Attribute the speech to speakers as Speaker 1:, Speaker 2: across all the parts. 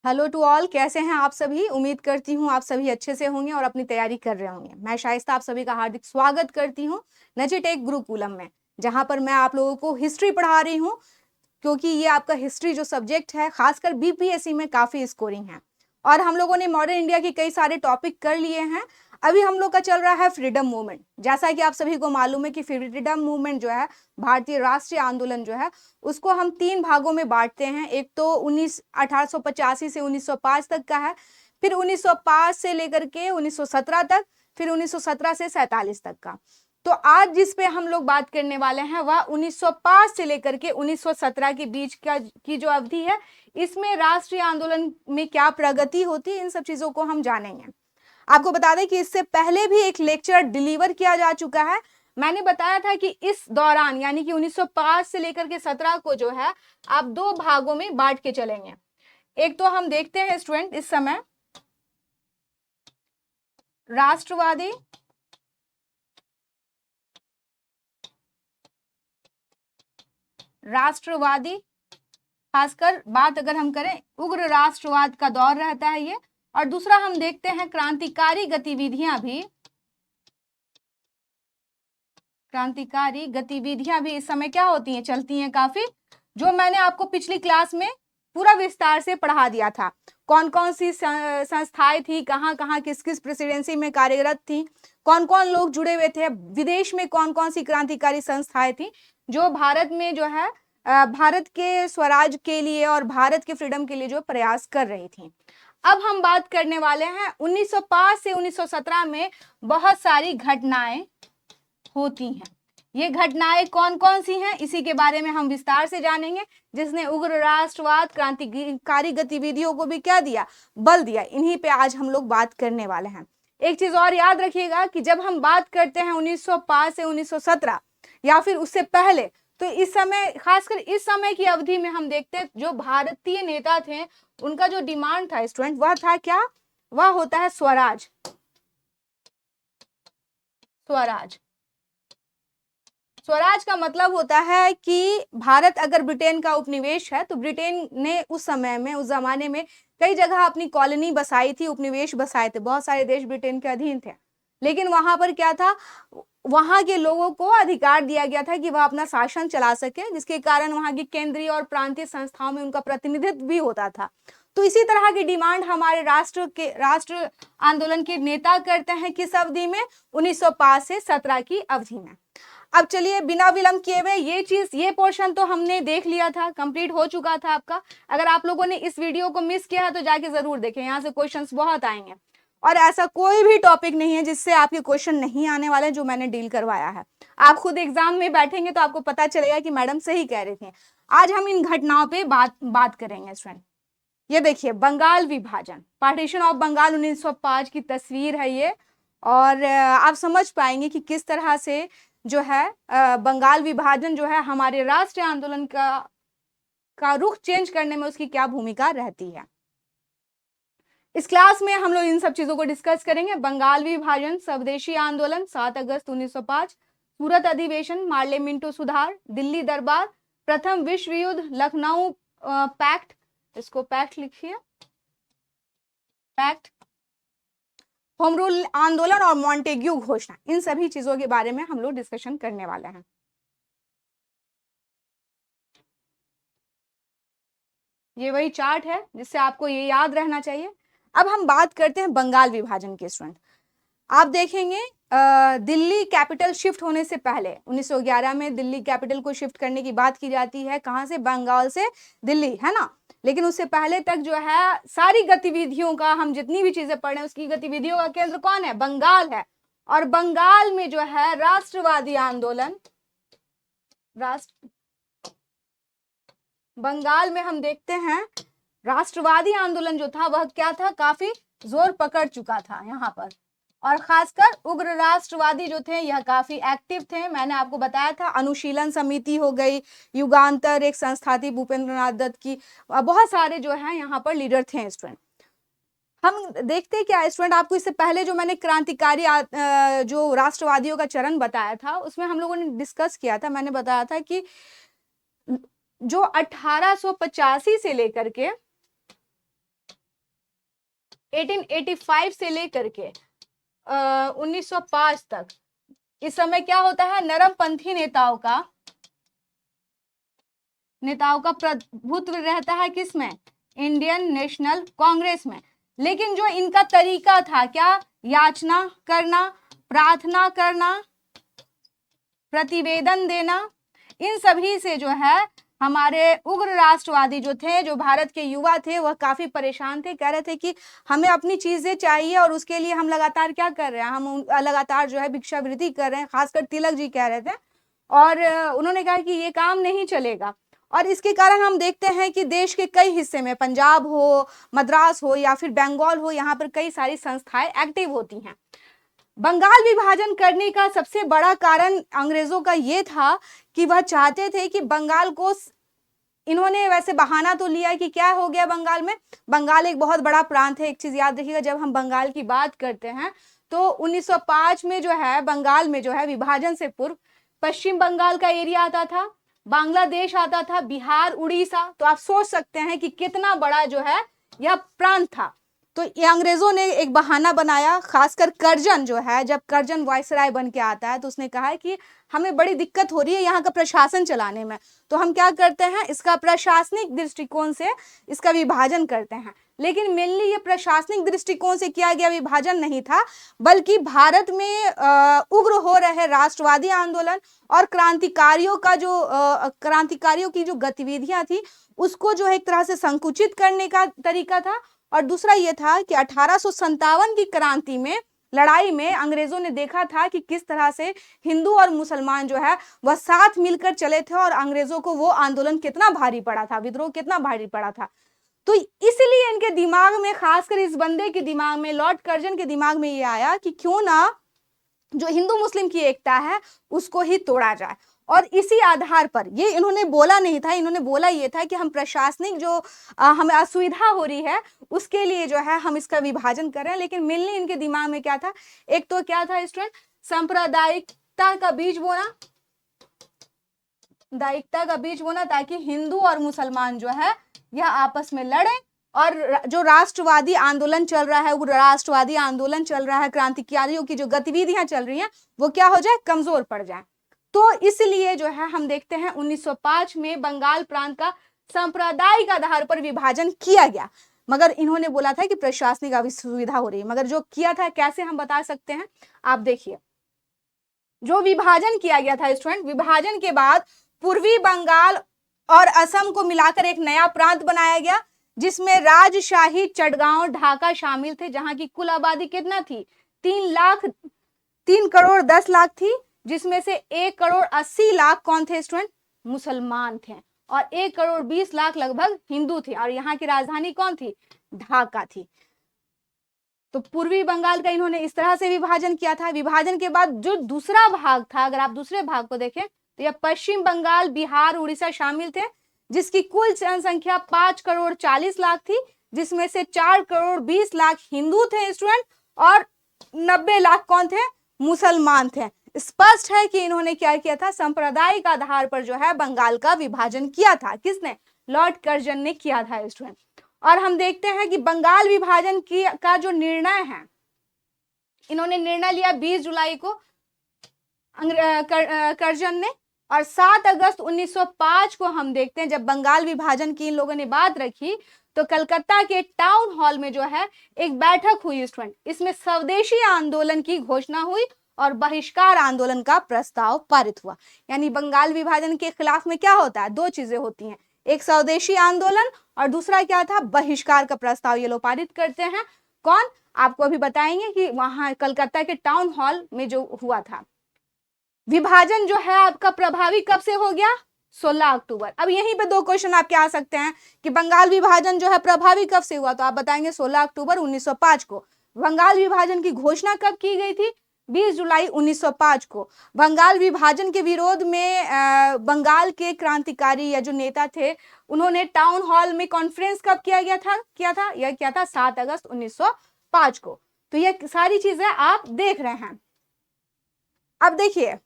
Speaker 1: Hello to all, कैसे हैं आप सभी। उम्मीद करती हूँ आप सभी अच्छे से होंगे और अपनी तैयारी कर रहे होंगे। मैं शाइस्ता आप सभी का हार्दिक स्वागत करती हूँ नजिटेक गुरुकुलम में, जहाँ पर मैं आप लोगों को हिस्ट्री पढ़ा रही हूँ, क्योंकि ये आपका हिस्ट्री जो सब्जेक्ट है खासकर बीपीएससी में काफी स्कोरिंग है। और हम लोगों ने मॉडर्न इंडिया के कई सारे टॉपिक कर लिए हैं। अभी हम लोग का चल रहा है फ्रीडम मूवमेंट। जैसा कि आप सभी को मालूम है कि फ्रीडम मूवमेंट जो है, भारतीय राष्ट्रीय आंदोलन जो है, उसको हम 3 भागों में बांटते हैं। एक तो 1885 से 1905 तक का है, फिर 1905 से लेकर के 1917 तक, फिर 1917 से 47 तक का। तो आज जिस पे हम लोग बात करने वाले हैं वह 1905 से लेकर के 1917 के बीच की जो अवधि है, इसमें राष्ट्रीय आंदोलन में क्या प्रगति होती है, इन सब चीजों को हम जानेंगे। आपको बता दें कि इससे पहले भी एक लेक्चर डिलीवर किया जा चुका है। मैंने बताया था कि इस दौरान यानी कि 1905 से लेकर के 17 को जो है आप 2 भागों में बांट के चलेंगे। एक तो हम देखते हैं स्टूडेंट, इस समय राष्ट्रवादी खासकर बात अगर हम करें, उग्र राष्ट्रवाद का दौर रहता है ये। और दूसरा हम देखते हैं क्रांतिकारी गतिविधियां भी इस समय क्या होती हैं, चलती हैं काफी। जो मैंने आपको पिछली क्लास में पूरा विस्तार से पढ़ा दिया था, कौन कौन सी संस्थाएं थी, कहाँ कहाँ किस किस प्रेसिडेंसी में कार्यरत थी, कौन कौन लोग जुड़े हुए थे, विदेश में कौन कौन सी क्रांतिकारी संस्थाएं थी जो भारत में जो है भारत के स्वराज के लिए और भारत के फ्रीडम के लिए जो प्रयास कर रही थी। अब हम बात करने वाले हैं 1905 से 1917 में बहुत सारी घटनाएं होती हैं। ये घटनाएं कौन कौन सी हैं, इसी के बारे में हम विस्तार से जानेंगे, जिसने उग्र राष्ट्रवाद क्रांतिकारी गतिविधियों को भी क्या दिया, बल दिया। इन्हीं पे आज हम लोग बात करने वाले हैं। एक चीज और याद रखिएगा कि जब हम बात करते हैं 1905 से 1917 या फिर उससे पहले, तो इस समय, खासकर इस समय की अवधि में हम देखते हैं जो भारतीय नेता थे उनका जो डिमांड था स्टूडेंट, वह था क्या, वह होता है स्वराज। स्वराज का मतलब होता है कि भारत अगर ब्रिटेन का उपनिवेश है, तो ब्रिटेन ने उस समय में, उस जमाने में कई जगह अपनी कॉलोनी बसाई थी, उपनिवेश बसाए थे। बहुत सारे देश ब्रिटेन के अधीन थे, लेकिन वहां पर क्या था, वहां के लोगों को अधिकार दिया गया था कि वह अपना शासन चला सके, जिसके कारण वहां की केंद्रीय और प्रांतीय संस्थाओं में उनका प्रतिनिधित्व भी होता था। तो इसी तरह की डिमांड हमारे राष्ट्र आंदोलन के नेता करते हैं किस अवधि में, 1905 से 17 की अवधि में। अब चलिए बिना विलंब किए हुए ये पोर्शन तो हमने देख लिया था, कंप्लीट हो चुका था आपका। अगर आप लोगों ने इस वीडियो को मिस किया है तो जाके जरूर देखें, यहाँ से क्वेश्चंस बहुत आएंगे। और ऐसा कोई भी टॉपिक नहीं है जिससे आपके क्वेश्चन नहीं आने वाले, जो मैंने डील करवाया है। आप खुद एग्जाम में बैठेंगे तो आपको पता चलेगा कि मैडम सही कह रही थी। आज हम इन घटनाओं पे बात करेंगे स्टूडेंट। ये देखिए, बंगाल विभाजन, पार्टीशन ऑफ बंगाल 1905 की तस्वीर है ये। और आप समझ पाएंगे कि किस तरह से जो है बंगाल विभाजन जो है हमारे राष्ट्रीय आंदोलन का रुख चेंज करने में उसकी क्या भूमिका रहती है। इस क्लास में हम लोग इन सब चीजों को डिस्कस करेंगे। बंगाल विभाजन, स्वदेशी आंदोलन 7 अगस्त 1905, सूरत अधिवेशन, मार्ले मिंटो सुधार, दिल्ली दरबार, प्रथम विश्व युद्ध, लखनऊ पैक्ट, इसको पैक्ट लिखिए, पैक्ट, होम रूल आंदोलन और मॉन्टेग्यू घोषणा, इन सभी चीजों के बारे में हम लोग डिस्कशन करने वाले हैं। ये वही चार्ट है जिससे आपको ये याद रहना चाहिए। अब हम बात करते हैं बंगाल विभाजन के स्टूडेंट। आप देखेंगे दिल्ली कैपिटल शिफ्ट होने से पहले 1911 में दिल्ली कैपिटल को शिफ्ट करने की बात की जाती है, कहां से, बंगाल से दिल्ली, है ना। लेकिन उससे पहले तक जो है सारी गतिविधियों का, हम जितनी भी चीजें पढ़ रहे हैं उसकी गतिविधियों का केंद्र कौन है, बंगाल है। और बंगाल में जो है राष्ट्रवादी आंदोलन, बंगाल में हम देखते हैं राष्ट्रवादी आंदोलन जो था वह क्या था, काफी जोर पकड़ चुका था यहाँ पर। और खासकर उग्र राष्ट्रवादी जो थे यह काफी एक्टिव थे। मैंने आपको बताया था, अनुशीलन समिति हो गई, युगांतर एक संस्था थी भूपेंद्र नाथ दत्त की, बहुत सारे जो है यहाँ पर लीडर थे स्टूडेंट। हम देखते हैं क्या स्टूडेंट, आपको इससे पहले जो मैंने क्रांतिकारी जो राष्ट्रवादियों का चरण बताया था उसमें हम लोगों ने डिस्कस किया था। मैंने बताया था कि जो 1885 से लेकर के 1885 से लेकर के 1905 तक इस समय क्या होता है, नरमपंथी नेताओं का प्रभुत्व रहता है किसमें, इंडियन नेशनल कांग्रेस में। लेकिन जो इनका तरीका था क्या, याचना करना, प्रार्थना करना, प्रतिवेदन देना, इन सभी से जो है हमारे उग्र राष्ट्रवादी जो थे, जो भारत के युवा थे, वह काफी परेशान थे। कह रहे थे कि हमें अपनी चीजें चाहिए और उसके लिए हम लगातार क्या कर रहे हैं, हम लगातार जो है भिक्षावृत्ति कर रहे हैं। खासकर तिलक जी कह रहे थे और उन्होंने कहा कि ये काम नहीं चलेगा। और इसके कारण हम देखते हैं कि देश के कई हिस्से में, पंजाब हो, मद्रास हो या फिर बंगाल हो, यहाँ पर कई सारी संस्थाएं एक्टिव होती हैं। बंगाल विभाजन करने का सबसे बड़ा कारण अंग्रेजों का ये था कि वह चाहते थे कि बंगाल को, इन्होंने वैसे बहाना तो लिया कि क्या हो गया बंगाल में, बंगाल एक बहुत बड़ा प्रांत है। एक चीज याद रखिएगा, जब हम बंगाल की बात करते हैं तो 1905 में जो है बंगाल में जो है विभाजन से पूर्व पश्चिम बंगाल का एरिया आता था, बांग्लादेश आता था, बिहार, उड़ीसा। तो आप सोच सकते हैं कि कितना बड़ा जो है यह प्रांत था। तो ये अंग्रेजों ने एक बहाना बनाया, खासकर कर्जन जो है, जब कर्जन वायसराय बन के आता है तो उसने कहा है कि हमें बड़ी दिक्कत हो रही है यहाँ का प्रशासन चलाने में, तो हम क्या करते हैं, इसका प्रशासनिक दृष्टिकोण से इसका विभाजन करते हैं। लेकिन मेनली ये प्रशासनिक दृष्टिकोण से किया गया विभाजन नहीं था, बल्कि भारत में उग्र हो रहे राष्ट्रवादी आंदोलन और क्रांतिकारियों की जो गतिविधियां थी उसको जो एक तरह से संकुचित करने का तरीका था। और दूसरा ये था कि 1857 की क्रांति में, लड़ाई में अंग्रेजों ने देखा था कि किस तरह से हिंदू और मुसलमान जो है वह साथ मिलकर चले थे और अंग्रेजों को वो आंदोलन कितना भारी पड़ा था, विद्रोह कितना भारी पड़ा था। तो इसलिए इनके दिमाग में, खासकर इस बंदे के दिमाग में, लॉर्ड कर्जन के दिमाग में ये आया कि क्यों ना जो हिंदू मुस्लिम की एकता है उसको ही तोड़ा जाए। और इसी आधार पर, ये इन्होंने बोला नहीं था, इन्होंने बोला ये था कि हम प्रशासनिक जो हमें असुविधा हो रही है उसके लिए जो है हम इसका विभाजन कर रहे हैं। लेकिन मेनली इनके दिमाग में क्या था, एक तो क्या था स्टूडेंट, सांप्रदायिकता का बीज बोना, ताकि हिंदू और मुसलमान जो है यह आपस में लड़े और जो राष्ट्रवादी आंदोलन चल रहा है, वो राष्ट्रवादी आंदोलन चल रहा है, क्रांतिकारियों की जो गतिविधियां चल रही हैं वो क्या हो जाए, कमजोर पड़ जाए। तो इसलिए जो है हम देखते हैं 1905 में बंगाल प्रांत का सांप्रदायिक आधार पर विभाजन किया गया। मगर इन्होंने बोला था कि प्रशासनिक असुविधा हो रही है, मगर जो किया था कैसे हम बता सकते हैं, आप देखिए। जो विभाजन किया गया था स्टूडेंट, विभाजन के बाद पूर्वी बंगाल और असम को मिलाकर एक नया प्रांत बनाया गया, जिसमें राजशाही, चटगांव, ढाका शामिल थे, जहां की कुल आबादी कितना थी, 3 करोड़ 10 लाख थी, जिसमें से 1 करोड़ 80 लाख कौन थे स्टूडेंट, मुसलमान थे, और 1 करोड़ 20 लाख लगभग हिंदू थे, और यहाँ की राजधानी कौन थी, ढाका थी। तो पूर्वी बंगाल का इन्होंने इस तरह से विभाजन किया था। विभाजन के बाद जो दूसरा भाग था, अगर आप दूसरे भाग को देखें तो यह पश्चिम बंगाल, बिहार, उड़ीसा शामिल थे, जिसकी कुल जनसंख्या 5 करोड़ 40 लाख थी, जिसमें से 4 करोड़ 20 लाख हिंदू थे स्टूडेंट, और 90 लाख कौन थे, मुसलमान थे। स्पष्ट है कि इन्होंने क्या किया था, सांप्रदायिक आधार पर जो है बंगाल का विभाजन किया था। किसने, लॉर्ड कर्जन ने किया था स्टूडेंट। और हम देखते हैं कि बंगाल विभाजन का जो निर्णय है, इन्होंने निर्णय लिया 20 जुलाई को कर्जन ने, और 7 अगस्त 1905 को हम देखते हैं जब बंगाल विभाजन की इन लोगों ने बात रखी, तो कलकत्ता के टाउन हॉल में जो है एक बैठक हुई स्टूडेंट। इसमें स्वदेशी आंदोलन की घोषणा हुई और बहिष्कार आंदोलन का प्रस्ताव पारित हुआ। यानी बंगाल विभाजन के खिलाफ में क्या होता है, 2 चीजें होती हैं, एक स्वदेशी आंदोलन और दूसरा क्या था, बहिष्कार का प्रस्ताव। ये लोग पारित करते हैं, कौन, आपको अभी बताएंगे कि वहां कलकत्ता के टाउन हॉल में जो हुआ था। विभाजन जो है आपका प्रभावी कब से हो गया, 16 अक्टूबर। अब यहीं पे 2 क्वेश्चन आपके आ सकते हैं कि बंगाल विभाजन जो है प्रभावी कब से हुआ, तो आप बताएंगे 16 अक्टूबर 1905 को। बंगाल विभाजन की घोषणा कब की गई थी, 20 जुलाई 1905 को। बंगाल विभाजन के विरोध में बंगाल के क्रांतिकारी या जो नेता थे, उन्होंने टाउन हॉल में कॉन्फ्रेंस कब किया था, यह किया था 7 अगस्त 1905 को। तो ये सारी चीजें आप देख रहे हैं। अब देखिए,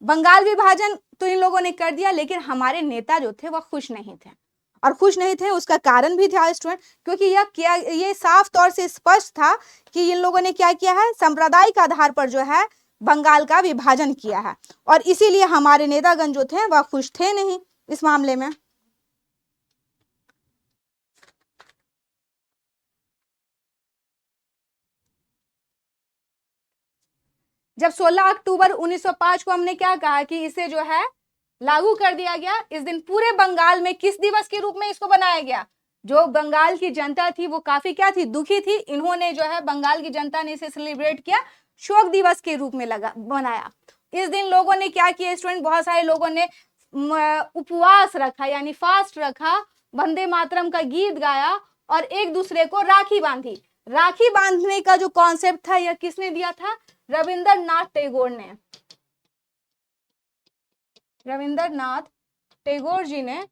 Speaker 1: बंगाल विभाजन तो इन लोगों ने कर दिया, लेकिन हमारे नेता जो थे वह खुश नहीं थे, और खुश नहीं थे, उसका कारण भी था स्टूडेंट, क्योंकि ये साफ तौर से स्पष्ट था कि इन लोगों ने क्या किया है, सांप्रदायिक आधार पर जो है बंगाल का विभाजन किया है, और इसीलिए हमारे नेतागण जो थे वह खुश थे नहीं इस मामले में। जब 16 अक्टूबर 1905 को हमने क्या कहा कि इसे जो है लागू कर दिया गया, इस दिन पूरे बंगाल में किस दिवस के रूप में इसको बनाया गया? जो बंगाल की जनता थी वो काफी क्या थी, दुखी थी, इन्होंने जो है बंगाल की जनता ने इसे सेलिब्रेट किया, शोक दिवस के रूप में बनाया। इस दिन लोगों ने क्या किया स्टूडेंट, बहुत सारे लोगों ने उपवास रखा, यानी फास्ट रखा, वंदे मातरम का गीत गाया और एक दूसरे को राखी बांधी। राखी बांधने का जो कॉन्सेप्ट था यह किसने दिया था? रविंद्रनाथ टैगोर ने। रविंद्रनाथ टैगोर जी ने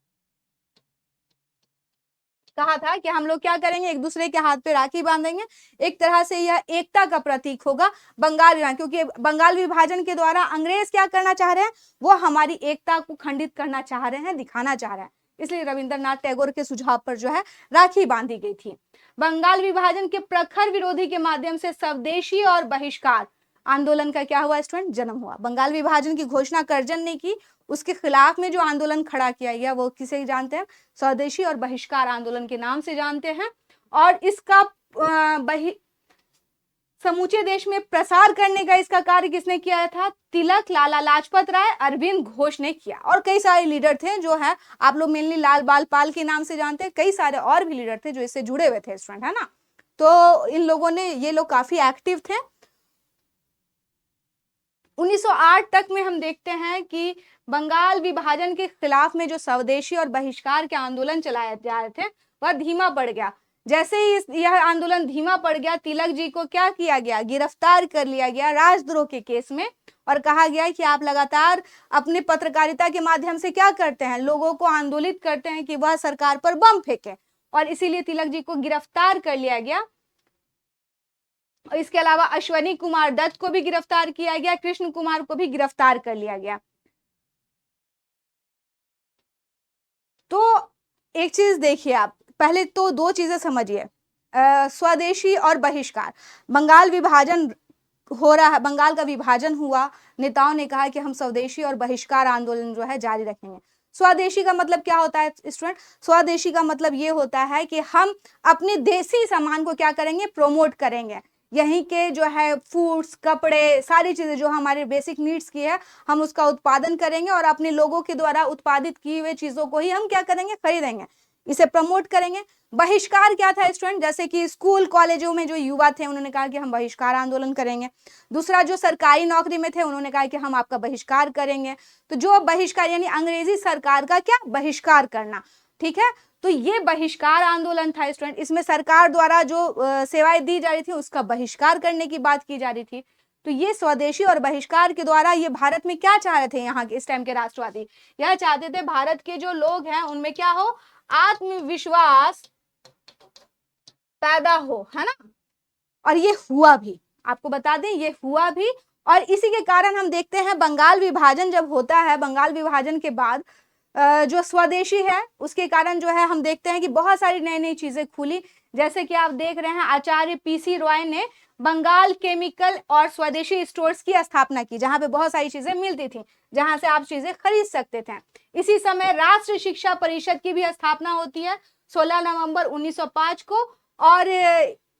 Speaker 1: कहा था कि हम लोग क्या करेंगे, एक दूसरे के हाथ पे राखी बांधेंगे, एक तरह से यह एकता का प्रतीक होगा बंगाल विभाजन, क्योंकि बंगाल विभाजन के द्वारा अंग्रेज क्या करना चाह रहे हैं, वो हमारी एकता को खंडित करना चाह रहे हैं, दिखाना चाह रहे हैं, इसलिए रविंद्रनाथ टैगोर के सुझाव पर जो है राखी बांधी गई थी। बंगाल विभाजन के प्रखर विरोधी के माध्यम से स्वदेशी और बहिष्कार आंदोलन का क्या हुआ स्टूडेंट, जन्म हुआ। बंगाल विभाजन की घोषणा कर्जन ने की, उसके खिलाफ में जो आंदोलन खड़ा किया गया वो किसे जानते हैं, स्वदेशी और बहिष्कार आंदोलन के नाम से जानते हैं। और इसका समूचे देश में प्रसार करने का इसका कार्य किसने किया था? तिलक, लाला लाजपत राय, अरविंद घोष ने किया, और कई सारे लीडर थे जो है आप लोग मेनली लाल बाल पाल के नाम से जानते हैं, कई सारे और भी लीडर थे जो इससे जुड़े हुए थे स्टूडेंट, है ना। तो इन लोगों ने, ये लोग काफी एक्टिव थे। 1908 तक में हम देखते हैं कि बंगाल विभाजन के खिलाफ में जो स्वदेशी और बहिष्कार के आंदोलन चलाए जा रहे थे वह धीमा पड़ गया। जैसे ही यह आंदोलन धीमा पड़ गया, तिलक जी को क्या किया गया, गिरफ्तार कर लिया गया राजद्रोह के केस में, और कहा गया कि आप लगातार अपने पत्रकारिता के माध्यम से क्या करते हैं, लोगों को आंदोलित करते हैं कि वह सरकार पर बम फेंके, और इसीलिए तिलक जी को गिरफ्तार कर लिया गया। इसके अलावा अश्वनी कुमार दत्त को भी गिरफ्तार किया गया, कृष्ण कुमार को भी गिरफ्तार कर लिया गया। तो एक चीज देखिए, आप पहले तो दो चीजें समझिए, स्वदेशी और बहिष्कार। बंगाल विभाजन हो रहा है, बंगाल का विभाजन हुआ, नेताओं ने कहा कि हम स्वदेशी और बहिष्कार आंदोलन जो है जारी रखेंगे। स्वदेशी का मतलब क्या होता है स्टूडेंट? स्वदेशी का मतलब ये होता है कि हम अपने देसी सामान को क्या करेंगे, प्रोमोट करेंगे, यहीं के जो है फूड्स, कपड़े, सारी चीजें जो हमारे बेसिक नीड्स की है हम उसका उत्पादन करेंगे, और अपने लोगों के द्वारा उत्पादित की हुई चीजों को ही हम क्या करेंगे, खरीदेंगे, इसे प्रमोट करेंगे। बहिष्कार क्या था स्टूडेंट? जैसे कि स्कूल कॉलेजों में जो युवा थे उन्होंने कहा कि हम बहिष्कार आंदोलन करेंगे। दूसरा, जो सरकारी नौकरी में थे उन्होंने कहा कि हम आपका बहिष्कार करेंगे। तो जो बहिष्कार यानी अंग्रेजी सरकार का क्या बहिष्कार करना, ठीक है। तो ये बहिष्कार आंदोलन था स्टूडेंट, इसमें सरकार द्वारा जो सेवाएं दी जा रही थी उसका बहिष्कार करने की बात की जा रही थी। तो ये स्वदेशी और बहिष्कार के द्वारा ये भारत में क्या चाह रहे थे, यहाँ के इस टाइम के राष्ट्रवादी यह चाहते थे भारत के जो लोग हैं उनमें क्या हो, आत्मविश्वास पैदा हो, है ना। और ये हुआ भी, आपको बता दें ये हुआ भी। और इसी के कारण हम देखते हैं बंगाल विभाजन जब होता है, बंगाल विभाजन के बाद जो स्वदेशी है उसके कारण जो है हम देखते हैं कि बहुत सारी नई नई चीजें खुली। जैसे कि आप देख रहे हैं आचार्य पीसी रॉय ने बंगाल केमिकल और स्वदेशी स्टोर्स की स्थापना की, जहां पे बहुत सारी चीजें मिलती थी, जहां से आप चीजें खरीद सकते थे। इसी समय राष्ट्रीय शिक्षा परिषद की भी स्थापना होती है 16 नवंबर 1905 को, और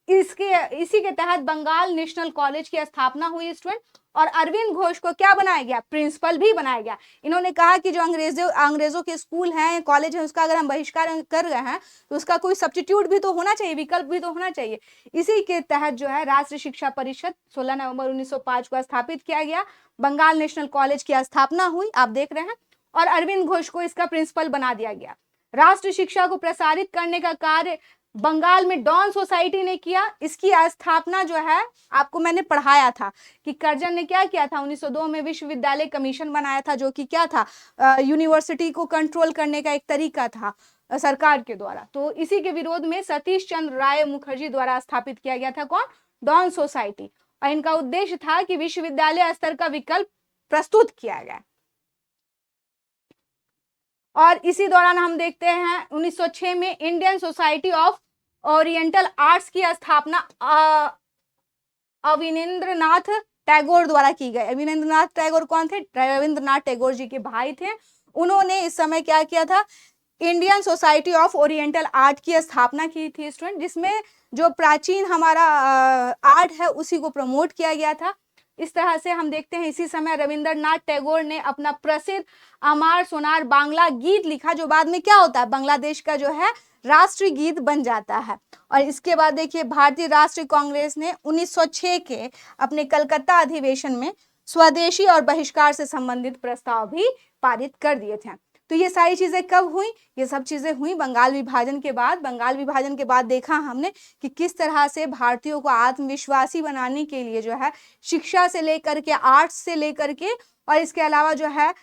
Speaker 1: इसी के तहत बंगाल नेशनल कॉलेज की स्थापना हुई स्टूडेंट, और अरविंद घोष को क्या बनाया गया, प्रिंसिपल भी बनाया गया। इन्होंने कहा कि जो अंग्रेजों के स्कूल हैं, कॉलेज हैं, उसका अगर हम बहिष्कार कर रहे हैं तो उसका कोई सब्स्टिट्यूट भी तो होना चाहिए, विकल्प भी तो होना चाहिए। इसी के तहत जो है राष्ट्रीय शिक्षा परिषद 16 नवंबर 1905 को स्थापित किया गया, बंगाल नेशनल कॉलेज की स्थापना हुई, आप देख रहे हैं, और अरविंद घोष को इसका प्रिंसिपल बना दिया गया। राष्ट्रीय शिक्षा को प्रसारित करने का कार्य बंगाल में डॉन सोसाइटी ने किया। इसकी स्थापना जो है आपको मैंने पढ़ाया था कि कर्जन ने क्या किया था, 1902 में विश्वविद्यालय कमीशन बनाया था, जो कि क्या था, यूनिवर्सिटी को कंट्रोल करने का एक तरीका था सरकार के द्वारा। तो इसी के विरोध में सतीश चंद्र राय मुखर्जी द्वारा स्थापित किया गया था कौन, डॉन सोसाइटी, और इनका उद्देश्य था कि विश्वविद्यालय स्तर का विकल्प प्रस्तुत किया गया। और इसी दौरान हम देखते हैं 1906 में Indian society of oriental arts की स्थापना अविनेंद्रनाथ टैगोर द्वारा की गई। अविनेंद्रनाथ टैगोर कौन थे? रविंद्रनाथ टैगोर जी के भाई थे। उन्होंने इस समय क्या किया था? Indian society of oriental art की स्थापना की थी स्टूडेंट, जिसमें जो प्राचीन हमारा आर्ट है उसी को प्रमोट किया गया था। इस तरह से हम देखते हैं इसी समय रविंद्रनाथ टैगोर ने अपना प्रसिद्ध अमार सोनार बांग्ला गीत लिखा, जो बाद में क्या होता है? बांग्लादेश का जो है राष्ट्रीय गीत बन जाता है। और इसके बाद देखिए भारतीय राष्ट्रीय कांग्रेस ने 1906 के अपने कलकत्ता अधिवेशन में स्वदेशी और बहिष्कार से संबंधित प्रस्ताव भी पारित कर दिए थे। तो ये सारी चीजें कब हुई? ये सब चीजें हुई बंगाल विभाजन के बाद। बंगाल विभाजन के बाद देखा हमने कि किस तरह से भारतीयों को आत्मविश्वासी बनाने के लिए जो है शिक्षा से लेकर के, आर्ट्स से लेकर के, और इसके अलावा जो है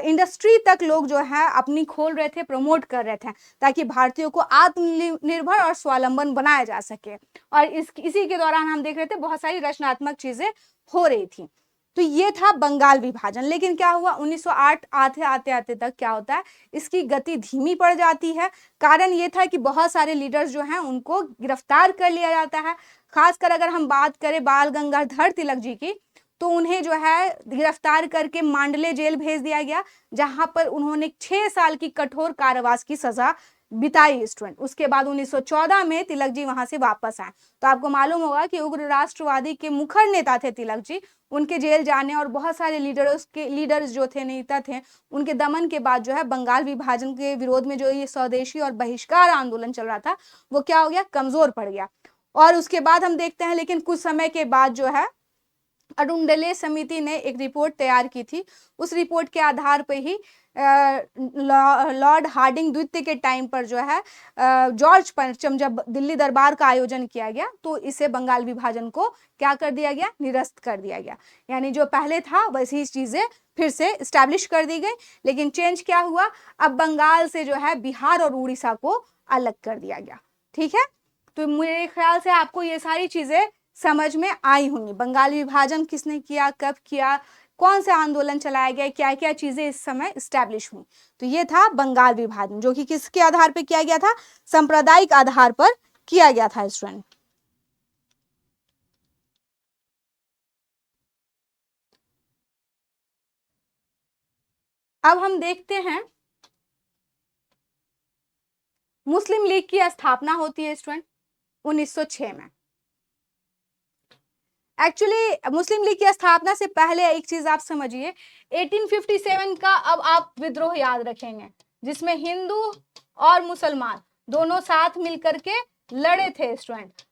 Speaker 1: इंडस्ट्री तक लोग जो है अपनी खोल रहे थे, प्रमोट कर रहे थे, ताकि भारतीयों को आत्मनिर्भर और स्वावलंबन बनाया जा सके। और इसी के दौरान हम देख रहे थे बहुत सारी रचनात्मक चीजें हो रही थी। तो ये था बंगाल विभाजन। लेकिन क्या हुआ? 1908 आते आते तक क्या होता है? इसकी गति धीमी पड़ जाती है। कारण ये था कि बहुत सारे लीडर्स जो हैं उनको गिरफ्तार कर लिया जाता है। खासकर अगर हम बात करें बाल गंगाधर तिलक जी की, तो उन्हें जो है गिरफ्तार करके मांडले जेल भेज दिया गया, जहां पर उन्होंने 6 साल की कठोर कारावास की सजा बिताई स्टूडेंट। उसके बाद 1914 में तिलक जी वहां से वापस आए। तो आपको मालूम होगा कि उग्र राष्ट्रवादी के मुखर नेता थे तिलक जी। उनके जेल जाने और बहुत सारे लीडर्स जो थे, नेता थे, उनके दमन के बाद जो है बंगाल विभाजन के विरोध में जो ये स्वदेशी और बहिष्कार आंदोलन चल रहा था वो क्या हो गया? कमजोर पड़ गया। और उसके बाद हम देखते हैं, लेकिन कुछ समय के बाद जो है अरुणडले समिति ने एक रिपोर्ट तैयार की थी। उस रिपोर्ट के आधार पर ही लॉर्ड हार्डिंग द्वितीय के टाइम पर जो है जॉर्ज पंचम जब दिल्ली दरबार का आयोजन किया गया, तो इसे बंगाल विभाजन को क्या कर दिया गया? निरस्त कर दिया गया। यानी जो पहले था वैसी चीजें फिर से स्टैब्लिश कर दी गई। लेकिन चेंज क्या हुआ? अब बंगाल से जो है बिहार और उड़ीसा को अलग कर दिया गया। ठीक है, तो मेरे ख्याल से आपको ये सारी चीजें समझ में आई होंगी। बंगाल विभाजन किसने किया, कब किया, कौन से आंदोलन चलाया गया, क्या क्या चीजें इस समय स्टैब्लिश हुई। तो ये था बंगाल विभाजन, जो कि किसके आधार पर किया गया था? सांप्रदायिक आधार पर किया गया था स्टूडेंट। अब हम देखते हैं मुस्लिम लीग की स्थापना होती है स्टूडेंट 1906 में। एक्चुअली मुस्लिम लीग की स्थापना से पहले एक चीज आप समझिए, 1857 का अब आप विद्रोह याद रखेंगे, जिसमें हिंदू और मुसलमान दोनों साथ मिलकर के लड़े थे स्टूडेंट।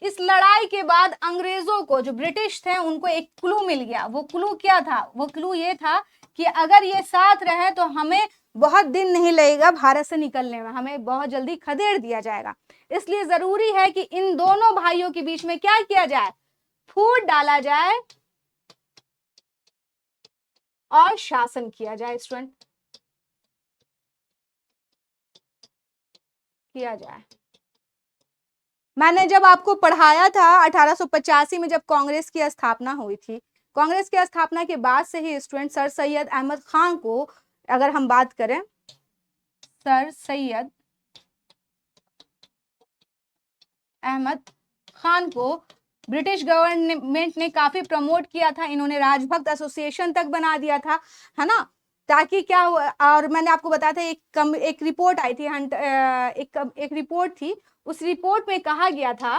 Speaker 1: इस लड़ाई के बाद अंग्रेजों को, जो ब्रिटिश थे, उनको एक क्लू मिल गया। वो क्लू क्या था? वो क्लू ये था कि अगर ये साथ रहे तो हमें बहुत दिन नहीं लगेगा भारत से निकलने में, हमें बहुत जल्दी खदेड़ दिया जाएगा। इसलिए जरूरी है कि इन दोनों भाइयों के बीच में क्या किया जाए? फूट डाला जाए और शासन किया जाए स्टूडेंट, किया जाए। मैंने जब आपको पढ़ाया था 1885 में जब कांग्रेस की स्थापना हुई थी, कांग्रेस की स्थापना के बाद से ही स्टूडेंट सर सैयद अहमद खान को, अगर हम बात करें, सर सैयद अहमद खान को ब्रिटिश गवर्नमेंट ने काफी प्रमोट किया था। इन्होंने राजभक्त एसोसिएशन तक बना दिया था, है ना, ताकि क्या हो। और मैंने आपको बताया था एक रिपोर्ट आई थी, एक रिपोर्ट थी। उस रिपोर्ट में कहा गया था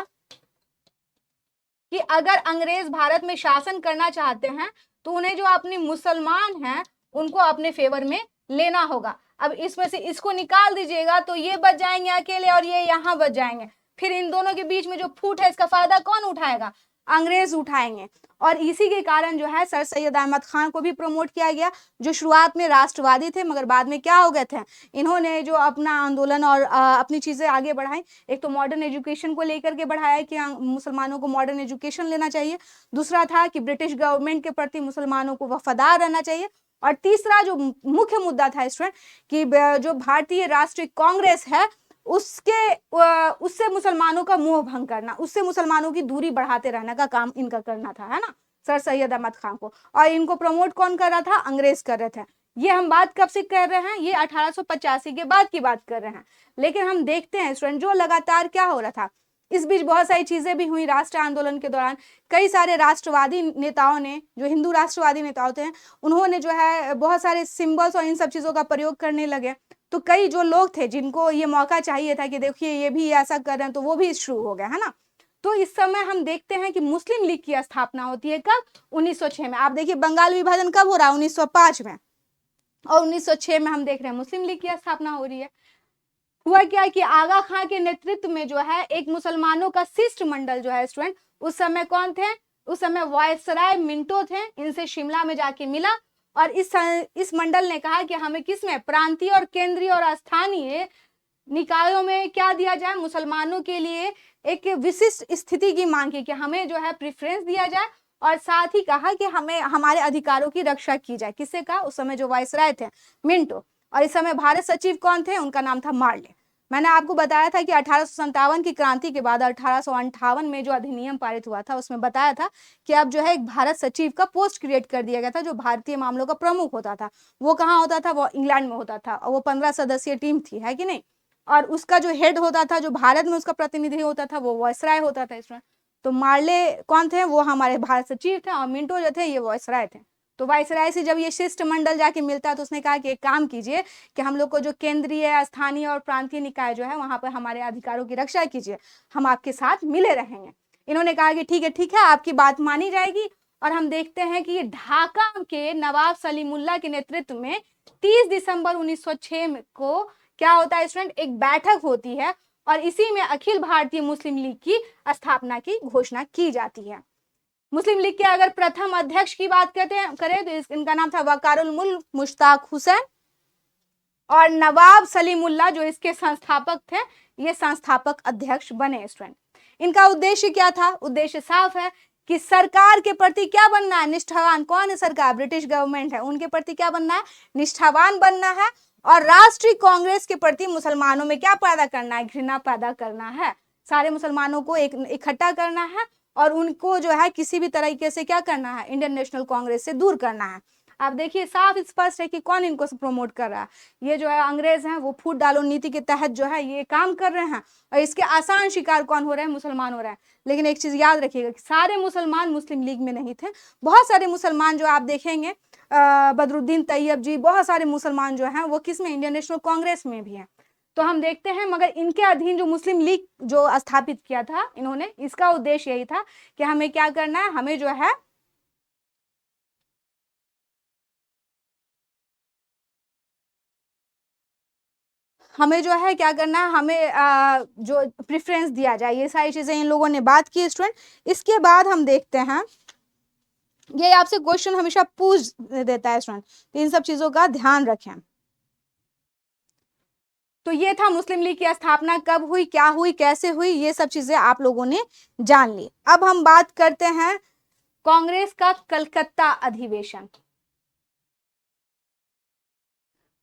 Speaker 1: कि अगर अंग्रेज भारत में शासन करना चाहते हैं तो उन्हें जो अपने मुसलमान हैं उनको अपने फेवर में लेना होगा। अब इसमें से इसको निकाल दीजिएगा तो ये बच जाएंगे अकेले और ये यहाँ बच जाएंगे। फिर इन दोनों के बीच में जो फूट है इसका फायदा कौन उठाएगा? अंग्रेज उठाएंगे। और इसी के कारण जो है सर सैयद अहमद खान को भी प्रमोट किया गया, जो शुरुआत में राष्ट्रवादी थे मगर बाद में क्या हो गए थे, इन्होंने जो अपना आंदोलन और अपनी चीजें आगे बढ़ाई। एक तो मॉडर्न एजुकेशन को लेकर के बढ़ाया कि मुसलमानों को मॉडर्न एजुकेशन लेना चाहिए। दूसरा था कि ब्रिटिश गवर्नमेंट के प्रति मुसलमानों को वफादार रहना चाहिए। और तीसरा जो मुख्य मुद्दा था स्टूडेंट, कि जो भारतीय राष्ट्रीय कांग्रेस है उससे मुसलमानों का मोह भंग करना, उससे मुसलमानों की दूरी बढ़ाते रहने का काम इनका करना था, है ना, सर सैयद अहमद खान को। और इनको प्रमोट कौन कर रहा था? अंग्रेज कर रहे थे। ये हम बात कब से कर रहे हैं, ये 1885 के बाद की बात कर रहे हैं। लेकिन हम देखते हैं स्टूडेंट जो लगातार क्या हो रहा था, इस बीच बहुत सारी चीजें भी हुई राष्ट्र आंदोलन के दौरान। कई सारे राष्ट्रवादी नेताओं ने, जो हिंदू राष्ट्रवादी नेताओं थे, उन्होंने जो है बहुत सारे सिंबल्स और इन सब चीजों का प्रयोग करने लगे। तो कई जो लोग थे जिनको ये मौका चाहिए था कि देखिए ये भी ऐसा कर रहे हैं, तो वो भी शुरू हो गया, है ना। तो इस समय हम देखते हैं कि मुस्लिम लीग की स्थापना होती है कब, 1906 में। आप देखिए बंगाल विभाजन कब हो रहा है, 1905 में, और 1906 में हम देख रहे हैं मुस्लिम लीग की स्थापना हो रही है। हुआ क्या कि आगा खां के नेतृत्व में जो है एक मुसलमानों का शिष्टमंडल जो है स्टूडेंट, उस समय कौन थे, उस समय वायसराय मिंटो थे, इनसे शिमला में जाके मिला। और इस मंडल ने कहा कि हमें किसमें, प्रांतीय और केंद्रीय और स्थानीय निकायों में क्या दिया जाए, मुसलमानों के लिए एक विशिष्ट स्थिति की मांग की कि हमें जो है प्रेफरेंस दिया जाए, और साथ ही कहा कि हमें हमारे अधिकारों की रक्षा की जाए। किससे कहा, उस समय जो वायसराय थे मिंटो, और इस समय भारत सचिव कौन थे, उनका नाम था मार्ले। मैंने आपको बताया था कि 1857 की क्रांति के बाद 1858 में जो अधिनियम पारित हुआ था, उसमें बताया था कि अब जो है एक भारत सचिव का पोस्ट क्रिएट कर दिया गया था, जो भारतीय मामलों का प्रमुख होता था। वो कहाँ होता था, वो इंग्लैंड में होता था, और वो 15 सदस्यीय टीम थी, है कि नहीं। और उसका जो हेड होता था, जो भारत में उसका प्रतिनिधि होता था, वो वायसराय होता था इसमें। तो मार्ले कौन थे, वो हमारे भारत सचिव थे, और मिंटो जो थे ये वायसराय थे। तो वायसराय से जब ये शिष्टमंडल जाके मिलता है, तो उसने कहा कि एक काम कीजिए कि हम लोग को जो केंद्रीय, स्थानीय और प्रांतीय निकाय जो है, वहां पर हमारे अधिकारों की रक्षा कीजिए, हम आपके साथ मिले रहेंगे। इन्होंने कहा कि ठीक है, आपकी बात मानी जाएगी। और हम देखते हैं कि ढाका के नवाब सलीमुल्लाह के नेतृत्व में 30 दिसंबर 1906 को क्या होता है स्टूडेंट, एक बैठक होती है, और इसी में अखिल भारतीय मुस्लिम लीग की स्थापना की घोषणा की जाती है। मुस्लिम लीग के अगर प्रथम अध्यक्ष की बात करें तो इनका नाम था वकारुल मुल्क मुश्ताक हुसैन, और नवाब सलीमुल्लाह जो इसके संस्थापक थे, ये संस्थापक अध्यक्ष बने स्टूडेंट। इनका उद्देश्य क्या था, उद्देश्य साफ है कि सरकार के प्रति क्या बनना है, निष्ठावान। कौन है सरकार, ब्रिटिश गवर्नमेंट है, उनके प्रति क्या बनना है, निष्ठावान बनना है। और राष्ट्रीय कांग्रेस के प्रति मुसलमानों में क्या पैदा करना है, घृणा पैदा करना है। सारे मुसलमानों को इकट्ठा करना है, और उनको जो है किसी भी तरीके से क्या करना है, इंडियन नेशनल कांग्रेस से दूर करना है। आप देखिए साफ स्पष्ट है कि कौन इनको प्रमोट कर रहा है, ये जो है अंग्रेज हैं, वो फूट डालो नीति के तहत जो है ये काम कर रहे हैं, और इसके आसान शिकार कौन हो रहे हैं, मुसलमान हो रहे हैं। लेकिन एक चीज याद रखिएगा कि सारे मुसलमान मुस्लिम लीग में नहीं थे। बहुत सारे मुसलमान जो आप देखेंगे, बदरुद्दीन तैयब जी, बहुत सारे मुसलमान जो हैं वो किस में, इंडियन नेशनल कांग्रेस में भी हैं। तो हम देखते हैं, मगर इनके अधीन जो मुस्लिम लीग जो स्थापित किया था इन्होंने, इसका उद्देश्य यही था कि हमें क्या करना है, हमें जो है हमें जो है क्या करना है, हमें जो प्रेफरेंस दिया जाए, ये सारी चीजें इन लोगों ने बात की स्टूडेंट। इसके बाद हम देखते हैं, ये आपसे क्वेश्चन हमेशा पूछ देता है स्टूडेंट, तो इन सब चीजों का ध्यान रखें। तो ये था मुस्लिम लीग की स्थापना कब हुई, क्या हुई, कैसे हुई, ये सब चीजें आप लोगों ने जान ली। अब हम बात करते हैं कांग्रेस का कलकत्ता अधिवेशन।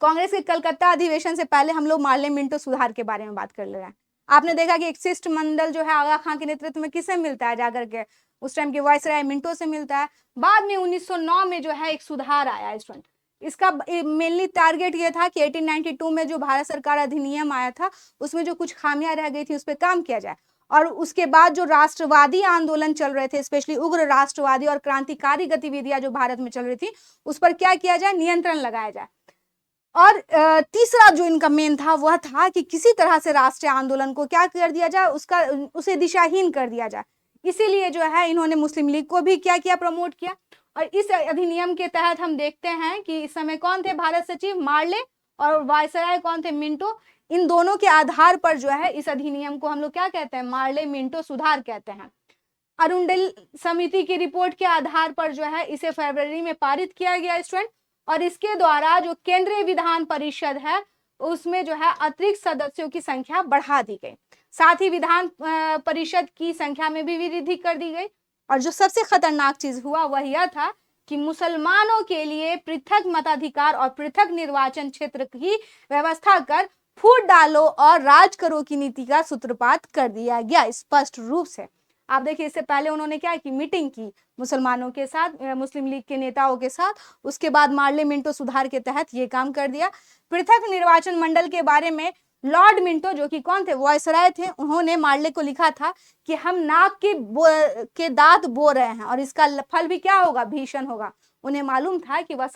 Speaker 1: कांग्रेस के कलकत्ता अधिवेशन से पहले हम लोग मार्ले मिंटो सुधार के बारे में बात कर ले रहे हैं। आपने देखा कि एक शिष्टमंडल जो है आगा खां के नेतृत्व में किससे मिलता है जाकर के, उस टाइम के वायसराय मिंटो से मिलता है। बाद में 1909 में जो है एक सुधार आया स्टूडेंट। इसका मेनली टारगेट ये था कि 1892 में जो भारत सरकार अधिनियम आया था, उसमें जो कुछ खामियां रह गई थी उस पर काम किया जाए। और उसके बाद जो राष्ट्रवादी आंदोलन चल रहे थे, स्पेशली उग्र राष्ट्रवादी और क्रांतिकारी गतिविधियां जो भारत में चल रही थी, उस पर क्या किया जाए, नियंत्रण लगाया जाए। और तीसरा जो इनका मेन था वह था कि किसी तरह से राष्ट्रीय आंदोलन को क्या कर दिया जाए, उसे दिशाहीन कर दिया जाए। इसीलिए जो है इन्होंने मुस्लिम लीग को भी क्या किया, प्रमोट किया। और इस अधिनियम के तहत हम देखते हैं कि इस समय कौन थे भारत सचिव, मार्ले, और वायसराय कौन थे, मिंटो। इन दोनों के आधार पर जो है इस अधिनियम को हम लोग क्या कहते हैं, मार्ले मिंटो सुधार कहते हैं। अरुंडल समिति की रिपोर्ट के आधार पर जो है इसे फरवरी में पारित किया गया स्टूडेंट। और इसके द्वारा जो केंद्रीय विधान परिषद है उसमें जो है अतिरिक्त सदस्यों की संख्या बढ़ा दी गई, साथ ही विधान परिषद की संख्या में भी वृद्धि कर दी गई। और जो सबसे खतरनाक चीज हुआ वह यह था कि मुसलमानों के लिए पृथक मताधिकार और पृथक निर्वाचन क्षेत्र की व्यवस्था कर फूट डालो और राज करो की नीति का सूत्रपात कर दिया गया स्पष्ट रूप से। आप देखिए इससे पहले उन्होंने क्या की, मीटिंग की मुसलमानों के साथ, मुस्लिम लीग के नेताओं के साथ, उसके बाद मार्ले मिंटो सुधार के तहत ये काम कर दिया। पृथक निर्वाचन मंडल के बारे में लॉर्ड मिंटो, जो कि कौन थे, वायसराय थे, उन्होंने मार्ले को लिखा था कि हम नाक के दांत बो रहे हैं और इसका फल भी क्या होगा, भीषण होगा। उन्हें मालूम था कि वह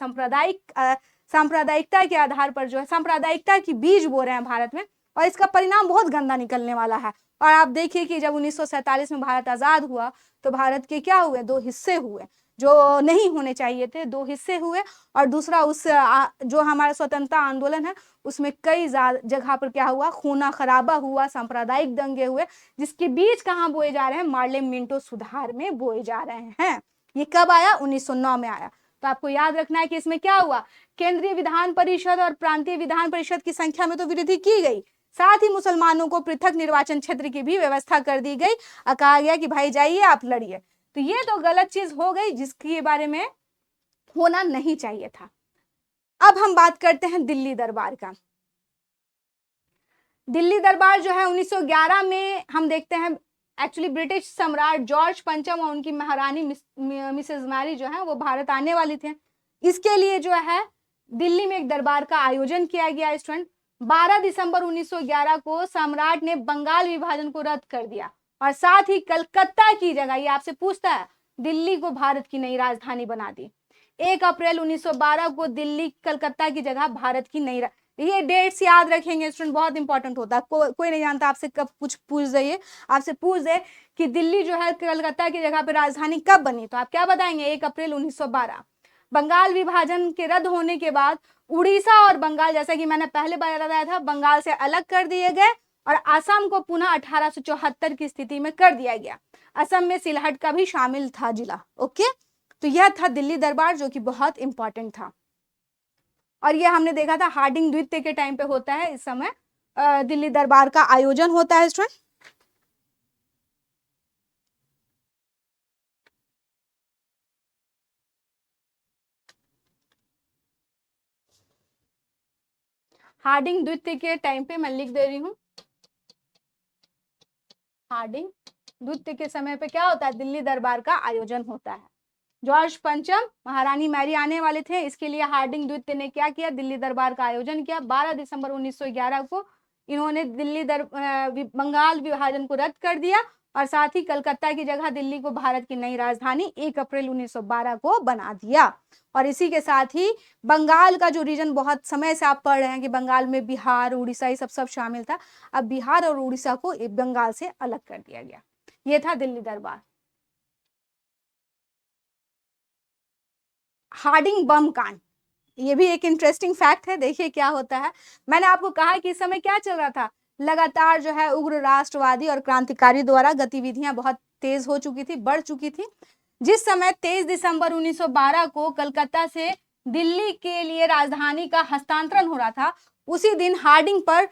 Speaker 1: सांप्रदायिकता के आधार पर जो है सांप्रदायिकता की बीज बो रहे हैं भारत में, और इसका परिणाम बहुत गंदा निकलने वाला है। और आप देखिए कि जब 1947 में भारत आजाद हुआ तो भारत के क्या हुए, दो हिस्से हुए जो नहीं होने चाहिए थे, दो हिस्से हुए। और दूसरा उस जो हमारा स्वतंत्रता आंदोलन है उसमें कई जगह पर क्या हुआ, खूना खराबा हुआ, सांप्रदायिक दंगे हुए, जिसके बीज कहाँ बोए जा रहे हैं, मार्ले मिंटो सुधार में बोए जा रहे हैं। ये कब आया, 1909 में आया। तो आपको याद रखना है कि इसमें क्या हुआ, केंद्रीय विधान परिषद और प्रांतीय विधान परिषद की संख्या में तो वृद्धि की गई, साथ ही मुसलमानों को पृथक निर्वाचन क्षेत्र की भी व्यवस्था कर दी गई और कहा गया कि भाई जाइए आप लड़िए। तो ये तो गलत चीज हो गई जिसके बारे में होना नहीं चाहिए था। अब हम बात करते हैं दिल्ली दरबार का। दिल्ली दरबार जो है 1911 में हम देखते हैं, एक्चुअली ब्रिटिश सम्राट जॉर्ज पंचम और उनकी महारानी मिसेस मैरी जो है वो भारत आने वाली थे। इसके लिए जो है दिल्ली में एक दरबार का आयोजन किया गया। स्टूडेंट 12 दिसंबर 1911 को सम्राट ने बंगाल विभाजन को रद्द कर दिया और साथ ही कलकत्ता की जगह, ये आपसे पूछता है, दिल्ली को भारत की नई राजधानी बना दी। 1 अप्रैल 1912 को दिल्ली कलकत्ता की जगह भारत की नई, ये डेट्स याद रखेंगे स्टूडेंट, बहुत इंपॉर्टेंट होता है। कोई नहीं जानता, आपसे कब कुछ पूछ जाइए, आपसे पूछ दे कि दिल्ली जो है कलकत्ता की जगह पर राजधानी कब बनी, तो आप क्या बताएंगे, 1 अप्रैल 1912। बंगाल विभाजन के रद्द होने के बाद उड़ीसा और बंगाल, जैसा कि मैंने पहले बताया था, बंगाल से अलग कर दिए गए और असम को पुनः 1874 की स्थिति में कर दिया गया। असम में सिलहट का भी शामिल था जिला। ओके, तो यह था दिल्ली दरबार जो कि बहुत इंपॉर्टेंट था। और ये हमने देखा था हार्डिंग द्वितीय के टाइम पे होता है, इस समय दिल्ली दरबार का आयोजन होता है स्टूडेंट। हार्डिंग द्वितीय के टाइम पे मैं लिख दे रही हूँ, हार्डिंग द्वितीय के समय पे क्या होता है, दिल्ली दरबार का आयोजन होता है। जॉर्ज पंचम, महारानी मैरी आने वाले थे, इसके लिए हार्डिंग द्वितीय ने क्या किया, दिल्ली दरबार का आयोजन किया। 12 दिसंबर 1911 को इन्होंने बंगाल विभाजन को रद्द कर दिया और साथ ही कलकत्ता की जगह दिल्ली को भारत की नई राजधानी 1 अप्रैल 1912 को बना दिया। और इसी के साथ ही बंगाल का जो रीजन, बहुत समय से आप पढ़ रहे हैं कि बंगाल में बिहार, उड़ीसा, ये सब शामिल था, अब बिहार और उड़ीसा को बंगाल से अलग कर दिया गया। ये था दिल्ली दरबार। हार्डिंग बम कांड, ये भी एक इंटरेस्टिंग फैक्ट है, देखिए क्या होता है। मैंने आपको कहा कि इस समय क्या चल रहा था, लगातार जो है उग्र राष्ट्रवादी और क्रांतिकारी द्वारा गतिविधियां बहुत तेज हो चुकी थी, बढ़ चुकी थी। जिस समय 23 दिसंबर 1912 को कलकत्ता से दिल्ली के लिए राजधानी का हस्तांतरण हो रहा था, उसी दिन हार्डिंग पर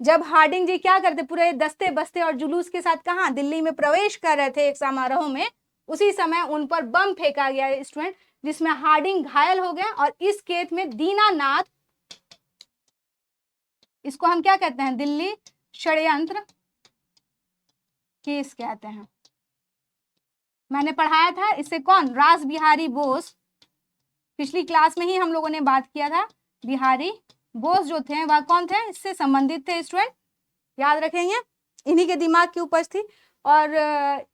Speaker 1: जब हार्डिंग जी क्या करते, पूरे दस्ते बस्ते और जुलूस के साथ कहाँ, दिल्ली में प्रवेश कर रहे थे एक समारोह में, उसी समय उन पर बम फेंका गया स्टूडेंट, जिसमें हार्डिंग घायल हो गए। और इस केस में दीनानाथ, इसको हम क्या कहते हैं, दिल्ली षड्यंत्र केस कहते हैं। मैंने पढ़ाया था इससे, कौन, रास बिहारी बोस, पिछली क्लास में ही हम लोगों ने बात किया था। बिहारी बोस जो थे वह कौन थे, इससे संबंधित थे स्टूडेंट, याद रखेंगे, इन्हीं के दिमाग की उपज थी। और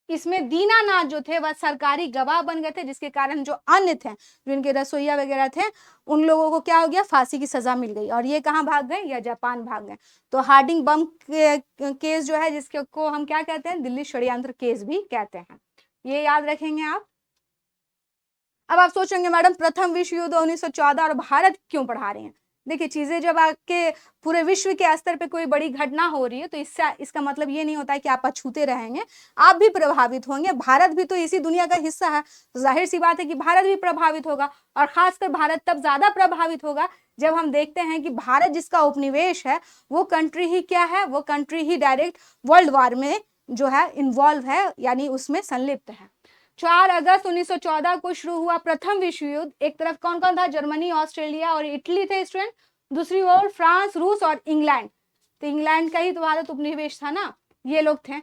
Speaker 1: इसमें दीनानाथ जो थे वह सरकारी गवाह बन गए थे, जिसके कारण जो अन्य थे, जो इनके रसोईया वगैरह थे, उन लोगों को क्या हो गया, फांसी की सजा मिल गई और ये कहाँ भाग गए, या जापान भाग गए। तो हार्डिंग बम केस जो है, जिसके को हम क्या कहते हैं, दिल्ली षड्यंत्र केस भी कहते हैं, ये याद रखेंगे आप। अब आप सोचेंगे मैडम प्रथम विश्व युद्ध 1914 और भारत क्यों पढ़ा रहे हैं। देखिए चीजें जब आपके पूरे विश्व के स्तर पे कोई बड़ी घटना हो रही है तो इसका मतलब ये नहीं होता है कि आप अछूते रहेंगे, आप भी प्रभावित होंगे। भारत भी तो इसी दुनिया का हिस्सा है, तो जाहिर सी बात है कि भारत भी प्रभावित होगा। और खासकर भारत तब ज्यादा प्रभावित होगा जब हम देखते हैं कि भारत जिसका उपनिवेश है वो कंट्री ही क्या है, वो कंट्री ही डायरेक्ट वर्ल्ड वॉर में जो है इन्वॉल्व है, यानी उसमें संलिप्त है। 4 अगस्त 1914 को शुरू हुआ प्रथम विश्व युद्ध। एक तरफ कौन कौन था, जर्मनी, ऑस्ट्रेलिया और इटली थे स्टूडेंट, दूसरी ओर फ्रांस, रूस और इंग्लैंड। तो इंग्लैंड का ही तो भारत उपनिवेश था ना, ये लोग थे।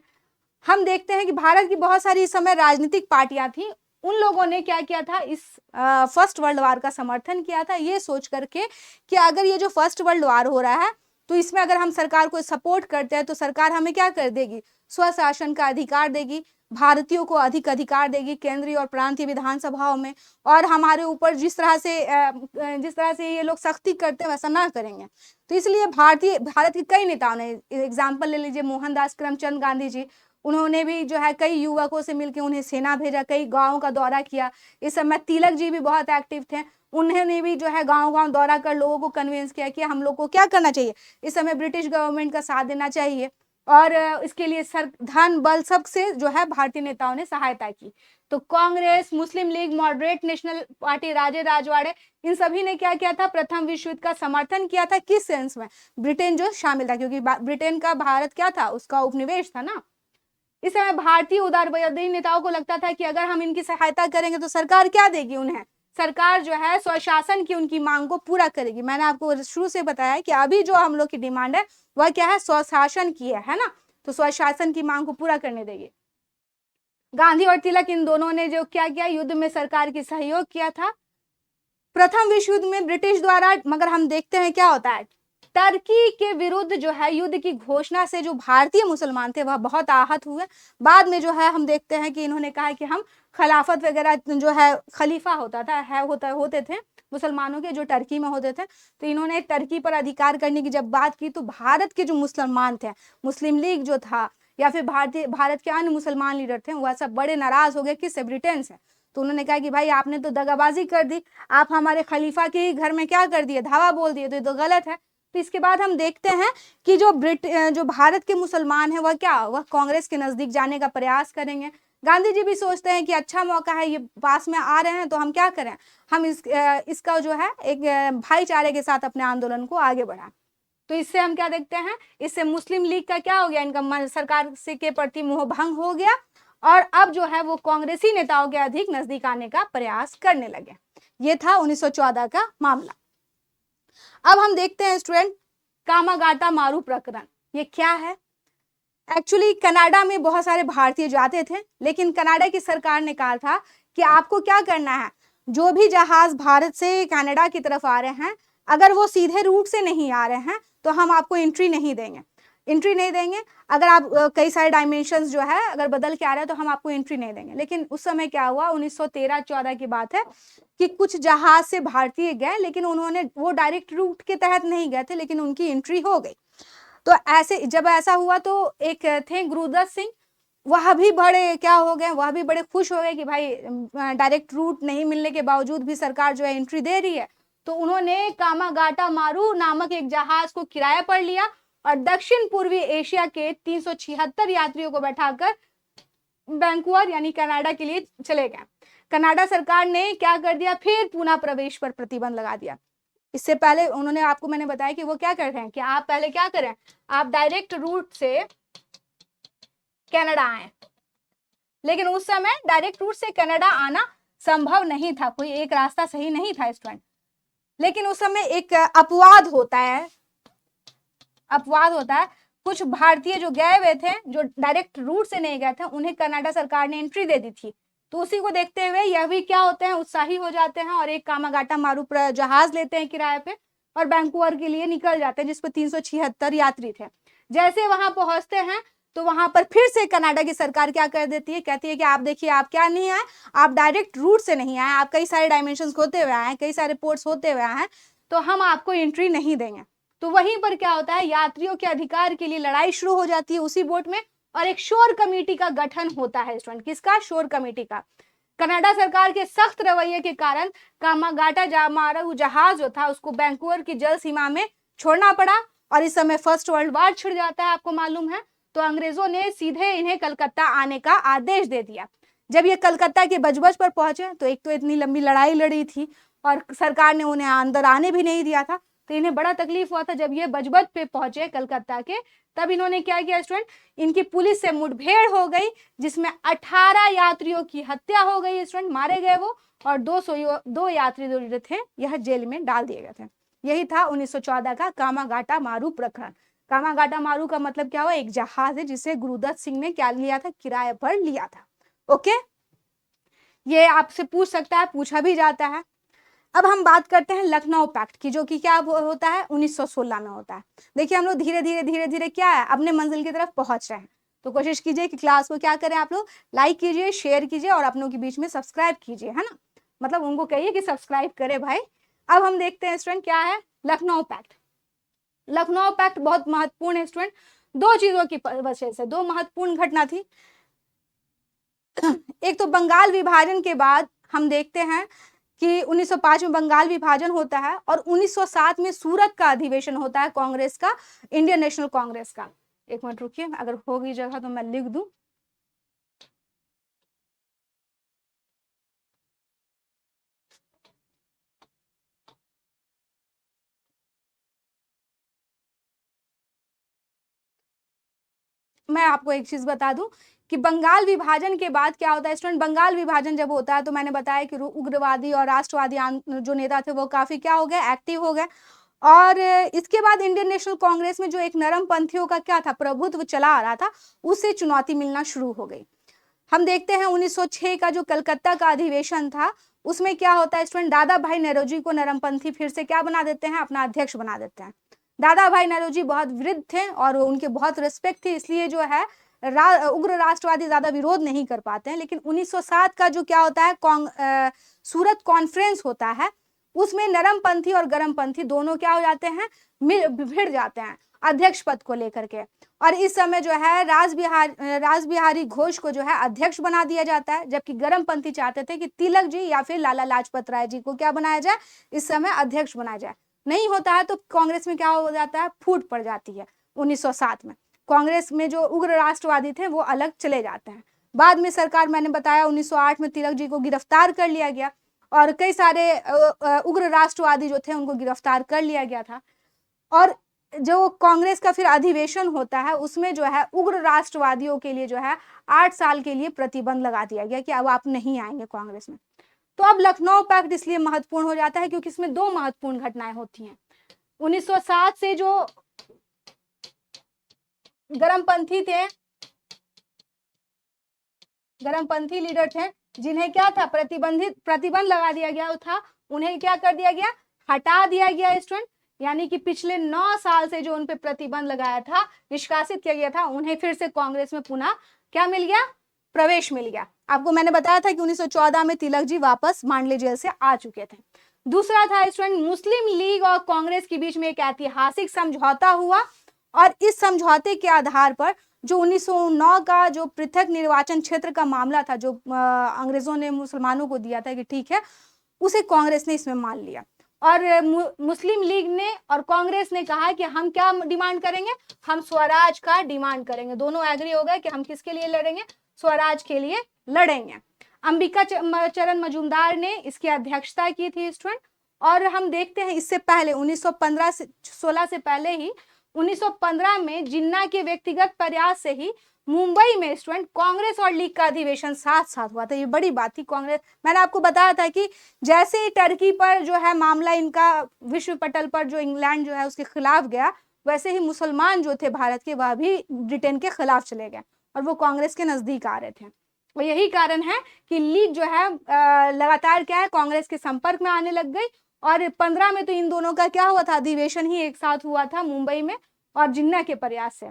Speaker 1: हम देखते हैं कि भारत की बहुत सारी इस समय राजनीतिक पार्टियां थी, उन लोगों ने क्या किया था, इस फर्स्ट वर्ल्ड वार का समर्थन किया था, ये सोच करके कि अगर ये जो फर्स्ट वर्ल्ड वार हो रहा है तो इसमें अगर हम सरकार को सपोर्ट करते हैं तो सरकार हमें क्या कर देगी, स्वशासन का अधिकार देगी, भारतीयों को अधिक अधिकार देगी केंद्रीय और प्रांतीय विधानसभाओं में, और हमारे ऊपर जिस तरह से ये लोग सख्ती करते हैं वैसा ना करेंगे। तो इसलिए भारत के कई नेताओं ने, एग्जाम्पल ले लीजिए मोहनदास करमचंद गांधी जी, उन्होंने भी जो है कई युवकों से मिलकर उन्हें सेना भेजा, कई गांवों का दौरा किया। इस समय तिलक जी भी बहुत एक्टिव थे, उन्होंने भी जो है गांव गांव दौरा कर लोगों को कन्विंस किया कि हम लोग को क्या करना चाहिए, इस समय ब्रिटिश गवर्नमेंट का साथ देना चाहिए, और इसके लिए धन बल सबसे जो है भारतीय नेताओं ने सहायता की। तो कांग्रेस, मुस्लिम लीग, मॉडरेट नेशनल पार्टी, राजे राजवाड़े, इन सभी ने क्या किया था, प्रथम विश्व युद्ध का समर्थन किया था। किस सेंस में, ब्रिटेन जो शामिल था, क्योंकि ब्रिटेन का भारत क्या था, उसका उपनिवेश था ना। इस समय भारतीय उदारवादी नेताओं को लगता था कि अगर हम इनकी सहायता करेंगे तो सरकार क्या देगी उन्हें, सरकार जो है स्वशासन की उनकी मांग को पूरा करेगी। मैंने आपको शुरू से बताया कि अभी जो हम लोग की डिमांड है वह क्या है, स्वशासन की है ना, तो स्वशासन की मांग को पूरा करने देगी। गांधी और तिलक इन दोनों ने जो क्या किया, युद्ध में सरकार की सहयोग किया था प्रथम विश्व युद्ध में ब्रिटिश द्वारा। मगर हम देखते हैं क्या होता है, टर्की के विरुद्ध जो है युद्ध की घोषणा से जो भारतीय मुसलमान थे वह बहुत आहत हुए। बाद में जो है हम देखते हैं कि इन्होंने कहा कि हम खिलाफत वगैरह जो है, खलीफा होता था, होते थे मुसलमानों के जो टर्की में होते थे, तो इन्होंने टर्की पर अधिकार करने की जब बात की तो भारत के जो मुसलमान थे, मुस्लिम लीग जो था या फिर भारत के अन्य मुसलमान लीडर थे, वह सब बड़े नाराज हो गए किससे, ब्रिटेन से। तो उन्होंने कहा कि भाई आपने तो दगाबाजी कर दी, आप हमारे खलीफा के ही घर में क्या कर दिए, धावा बोल दिए, तो ये तो गलत है। तो इसके बाद हम देखते हैं कि जो भारत के मुसलमान हैं वह कांग्रेस के नजदीक जाने का प्रयास करेंगे। गांधी जी भी सोचते हैं कि अच्छा मौका है, ये पास में आ रहे हैं तो हम क्या करें, हम इसका जो है एक भाईचारे के साथ अपने आंदोलन को आगे बढ़ाएं। तो इससे हम क्या देखते हैं, इससे मुस्लिम लीग का क्या हो गया, इनका सरकार से के प्रति मोह भंग हो गया, और अब जो है वो कांग्रेसी नेताओं के अधिक नजदीक आने का प्रयास करने लगे। ये था 1914 का मामला। अब हम देखते हैं स्टूडेंट, कामागाटा मारू प्रकरण, ये क्या है। एक्चुअली कनाडा में बहुत सारे भारतीय जाते थे, लेकिन कनाडा की सरकार ने कहा था कि आपको क्या करना है, जो भी जहाज भारत से कनाडा की तरफ आ रहे हैं, अगर वो सीधे रूट से नहीं आ रहे हैं तो हम आपको एंट्री नहीं देंगे। अगर आप कई सारे डायमेंशंस जो है अगर बदल के आ रहे हैं तो हम आपको एंट्री नहीं देंगे। लेकिन उस समय क्या हुआ, 1913-14 की बात है कि कुछ जहाज से भारतीय गए, लेकिन उन्होंने वो डायरेक्ट रूट के तहत नहीं गए थे, लेकिन उनकी एंट्री हो गई। तो जब ऐसा हुआ तो एक थे गुरुदत्त सिंह, वह भी बड़े क्या हो गए, वह भी बड़े खुश हो गए कि भाई डायरेक्ट रूट नहीं मिलने के बावजूद भी सरकार जो है एंट्री दे रही है। तो उन्होंने कामागाटा मारू नामक एक जहाज को किराया पर लिया और दक्षिण पूर्वी एशिया के 376 यात्रियों को बैठाकर वैंकूवर यानी कनाडा के लिए चले गए। कनाडा सरकार ने क्या कर दिया, फिर पुनः प्रवेश पर प्रतिबंध लगा दिया। इससे पहले उन्होंने आपको मैंने बताया कि वो क्या कर रहे हैं कि आप पहले क्या करें, आप डायरेक्ट रूट से कनाडा आए। लेकिन उस समय डायरेक्ट रूट से कनाडा आना संभव नहीं था, कोई एक रास्ता सही नहीं था स्टूडेंट। लेकिन उस समय एक अपवाद होता है, कुछ भारतीय जो गए हुए थे, जो डायरेक्ट रूट से नहीं गए थे, उन्हें कनाडा सरकार ने एंट्री दे दी थी। तो उसी को देखते हुए यह भी क्या होते हैं, उत्साही हो जाते हैं और एक कामागाटा मारू जहाज लेते हैं किराए पे और वैंकूवर के लिए निकल जाते हैं, जिसपे 376 यात्री थे। जैसे वहां पहुंचते हैं तो वहां पर फिर से कनाडा की सरकार क्या कर देती है, कहती है कि आप देखिए आप क्या नहीं आए, आप डायरेक्ट रूट से नहीं आए, आप कई सारे डायमेंशन होते हुए आए, कई सारे पोर्ट्स होते हुए आए, तो हम आपको एंट्री नहीं देंगे। तो वहीं पर क्या होता है, यात्रियों के अधिकार के लिए लड़ाई शुरू हो जाती है उसी बोट में, और एक शोर कमेटी का गठन होता है स्टूडेंट। किसका, शोर कमेटी का। कनाडा सरकार के सख्त रवैये के कारण कामागाटा मारू जहाज जो था उसको वैंकूवर की जल सीमा में छोड़ना पड़ा, और इस समय फर्स्ट वर्ल्ड वार छिड़ जाता है, आपको मालूम है। तो अंग्रेजों ने सीधे इन्हें कलकत्ता आने का आदेश दे दिया। जब ये कलकत्ता के बजबज पर पहुंचे तो एक तो इतनी लंबी लड़ाई लड़ी थी और सरकार ने उन्हें अंदर आने भी नहीं दिया था, तो इन्हें बड़ा तकलीफ हुआ था। जब ये बजबज पे पहुंचे कलकत्ता के, तब इन्होंने क्या किया स्टूडेंट, इनकी पुलिस से मुठभेड़ हो गई, जिसमें 18 यात्रियों की हत्या हो गई स्टूडेंट, मारे गए वो, और 202 यात्री जो थे यह जेल में डाल दिए गए थे। यही था 1914 का कामागाटा मारू प्रकरण। कामागाटा मारू का मतलब क्या हुआ, एक जहाज है जिसे गुरुदत्त सिंह ने क्या लिया था, किराए पर लिया था। ओके, ये आपसे पूछ सकता है, पूछा भी जाता है। अब हम बात करते हैं लखनऊ पैक्ट की, जो कि क्या होता है 1916 में होता है। देखिए हम लोग धीरे धीरे क्या है अपने मंजिल की तरफ पहुंच रहे हैं। तो कोशिश कीजिए कि क्लास को क्या करें आप लोग, लाइक कीजिए, शेयर कीजिए और अपनों के बीच में सब्सक्राइब कीजिए, है ना, मतलब उनको कहिए कि सब्सक्राइब करे भाई। अब हम देखते हैं स्टूडेंट क्या है लखनऊ पैक्ट। लखनऊ पैक्ट बहुत महत्वपूर्ण है स्टूडेंट, दो चीजों की वजह से, दो महत्वपूर्ण घटना थी। एक तो बंगाल विभाजन के बाद हम देखते हैं कि 1905 में बंगाल विभाजन होता है और 1907 में सूरत का अधिवेशन होता है कांग्रेस का, इंडियन नेशनल कांग्रेस का। एक मिनट रुकिए, अगर होगी जगह तो मैं लिख दूं। मैं आपको एक चीज बता दूं कि बंगाल विभाजन के बाद क्या होता है स्टूडेंट, बंगाल विभाजन जब होता है तो मैंने बताया कि उग्रवादी और राष्ट्रवादी जो नेता थे वो काफी क्या हो गए, एक्टिव हो गए। और इसके बाद इंडियन नेशनल कांग्रेस में जो एक नरम पंथियों का क्या था, प्रभुत्व चला आ रहा था, उससे चुनौती मिलना शुरू हो गई। हम देखते हैं 1906 का जो कलकत्ता का अधिवेशन था, उसमें क्या होता है स्टूडेंट, दादा भाई नौरोजी को नरमपंथी फिर से क्या बना देते हैं, अपना अध्यक्ष बना देते हैं। दादा भाई नौरोजी बहुत वृद्ध थे और उनके बहुत रिस्पेक्ट थी, इसलिए जो है उग्र राष्ट्रवादी ज्यादा विरोध नहीं कर पाते हैं। लेकिन 1907 का जो क्या होता है सूरत कॉन्फ्रेंस होता है, उसमें नरमपंथी और गर्मपंथी दोनों क्या हो जाते हैं, भिड़ जाते हैं अध्यक्ष पद को लेकर के। और इस समय जो है राज बिहारी घोष को जो है अध्यक्ष बना दिया जाता है, जबकि गर्मपंथी चाहते थे कि तिलक जी या फिर लाला लाजपत राय जी को क्या बनाया जाए, इस समय अध्यक्ष बनाया जाए। नहीं होता है तो कांग्रेस में क्या हो जाता है, फूट पड़ जाती है। 1907 में कांग्रेस में जो उग्र राष्ट्रवादी थे वो अलग चले जाते हैं। बाद में सरकार, मैंने बताया 1908 में तिलक जी को गिरफ्तार कर लिया गया और कई सारे उग्र राष्ट्रवादी जो थे उनको गिरफ्तार कर लिया गया था। और जो कांग्रेस का फिर अधिवेशन होता है उसमें जो है उग्र राष्ट्रवादियों के लिए जो है 8 साल के लिए प्रतिबंध लगा दिया गया कि अब आप नहीं आएंगे कांग्रेस में। तो अब लखनऊ पैक्ट इसलिए महत्वपूर्ण हो जाता है क्योंकि इसमें दो महत्वपूर्ण घटनाएं होती हैं। 1907 से जो गर्मपंथी थे, गर्मपंथी लीडर थे, जिन्हें क्या था, प्रतिबंध लगा दिया गया था, उन्हें क्या कर दिया गया, हटा दिया गया स्टूडेंट। यानी कि पिछले 9 साल से जो उन पे प्रतिबंध लगाया था, निष्कासित किया गया था, उन्हें फिर से कांग्रेस में पुनः क्या मिल गया, प्रवेश मिल गया। आपको मैंने बताया था कि 1914 में तिलक जी वापस मांडले जेल से आ चुके थे। दूसरा था स्टूडेंट, मुस्लिम लीग और कांग्रेस के बीच में एक ऐतिहासिक समझौता हुआ और इस समझौते के आधार पर जो 1909 का जो पृथक निर्वाचन क्षेत्र का मामला था, जो अंग्रेजों ने मुसलमानों को दिया था कि ठीक है, उसे कांग्रेस ने इसमें मान लिया। और मुस्लिम लीग ने और कांग्रेस ने कहा कि हम क्या डिमांड करेंगे, हम स्वराज का डिमांड करेंगे। दोनों एग्री हो गए कि हम किसके लिए लड़ेंगे, स्वराज के लिए लड़ेंगे। अंबिका चरण मजूमदार ने इसकी अध्यक्षता की थी स्टूडेंट। और हम देखते हैं इससे पहले 1915 से 16 से पहले ही 1915 में जिन्ना के व्यक्तिगत प्रयास से ही मुंबई में स्टूडेंट कांग्रेस और लीग का अधिवेशन साथ साथ हुआ था। ये बड़ी बात थी। कांग्रेस, मैंने आपको बताया था कि जैसे ही टर्की पर जो है मामला इनका विश्व पटल पर जो इंग्लैंड जो है उसके खिलाफ गया, वैसे ही मुसलमान जो थे भारत के वह भी ब्रिटेन के खिलाफ चले गए और वो कांग्रेस के नजदीक आ रहे थे। और यही कारण है कि लीग जो है लगातार क्या है, कांग्रेस के संपर्क में आने लग गई। और 15 में तो इन दोनों का क्या हुआ था, अधिवेशन ही एक साथ हुआ था मुंबई में और जिन्ना के प्रयास से।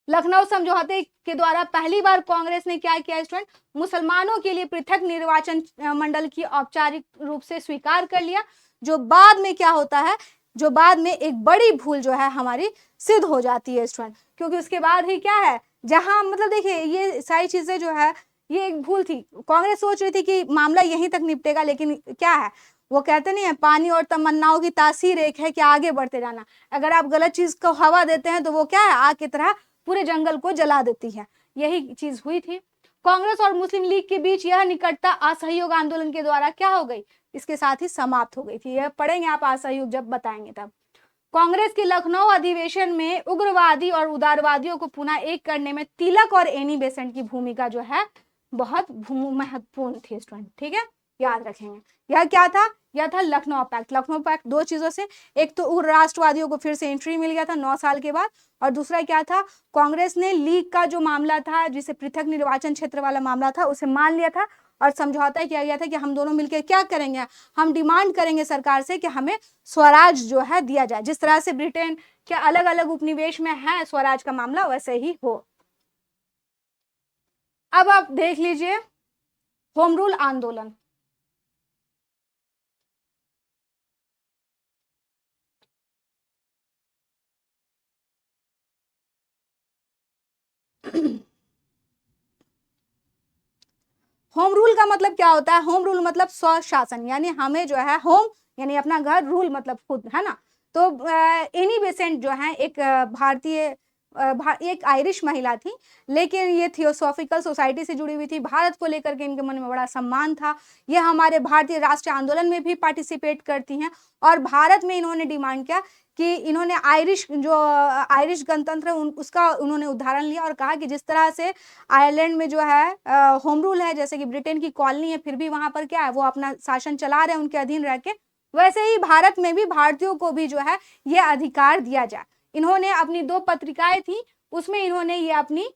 Speaker 1: लखनऊ समझौते के द्वारा पहली बार कांग्रेस ने क्या किया स्टूडेंट, मुसलमानों के लिए पृथक निर्वाचन मंडल की औपचारिक रूप से स्वीकार कर लिया, जो बाद में क्या होता है, जो बाद में एक बड़ी भूल जो है हमारी सिद्ध हो जाती है स्टूडेंट। क्योंकि उसके बाद ही क्या है, जहां मतलब देखिए ये सारी चीजें जो है ये एक भूल थी। कांग्रेस सोच रही थी कि मामला यहीं तक निपटेगा, लेकिन क्या है, वो कहते नहीं है, पानी और तमन्नाओं की तासीर एक है कि आगे बढ़ते जाना। अगर आप गलत चीज को हवा देते हैं तो वो क्या है, आग की तरह पूरे जंगल को जला देती है। यही चीज हुई थी। कांग्रेस और मुस्लिम लीग के बीच यह निकटता असहयोग आंदोलन के द्वारा क्या हो गई, इसके साथ ही समाप्त हो गई थी। यह पढ़ेंगे आप असहयोग जब बताएंगे तब। कांग्रेस के लखनऊ अधिवेशन में उग्रवादी और उदारवादियों को पुनः एक करने में तिलक और एनी बेसेंट की भूमिका जो है बहुत महत्वपूर्ण थी स्टूडेंट। ठीक है, याद रखेंगे। यह क्या था, या था लखनऊ पैक्ट। लखनऊ पैक्ट दो चीजों से, एक तो राष्ट्रवादियों को फिर से एंट्री मिल गया था 9 साल के बाद, और दूसरा क्या था, कांग्रेस ने लीग का जो मामला था, जिसे पृथक निर्वाचन क्षेत्र वाला मामला था, उसे मान लिया था और समझौता किया गया था कि हम दोनों मिलकर क्या करेंगे, हम डिमांड करेंगे सरकार से कि हमें स्वराज जो है दिया जाए। जिस तरह से ब्रिटेन के अलग अलग उपनिवेश में है स्वराज का मामला, वैसे ही हो। अब आप देख लीजिए होम रूल आंदोलन। होम रूल का मतलब क्या होता है? होम रूल मतलब स्वशासन, यानी हमें जो है होम यानी अपना घर, रूल मतलब खुद, है ना। तो एनी बेसेंट जो है एक भारतीय एक आयरिश महिला थी, लेकिन ये थियोसॉफिकल सोसाइटी से जुड़ी हुई थी। भारत को लेकर के इनके मन में बड़ा सम्मान था। ये हमारे भारतीय राष्ट्रीय आंदोलन में भी पार्टिसिपेट करती हैं, और भारत में इन्होंने डिमांड किया कि इन्होंने आयरिश जो आयरिश गणतंत्र उसका उन्होंने उदाहरण लिया और कहा कि जिस तरह से आयरलैंड में जो है होम रूल है, जैसे कि ब्रिटेन की कॉलोनी है, फिर भी वहां पर क्या है, वो अपना शासन चला रहे हैं उनके अधीन रह के, वैसे ही भारत में भी भारतीयों को भी जो है ये अधिकार दिया जाए। इन्होंने अपनी 2 पत्रिकाएं थी, उसमें इन्होंने ये अपनी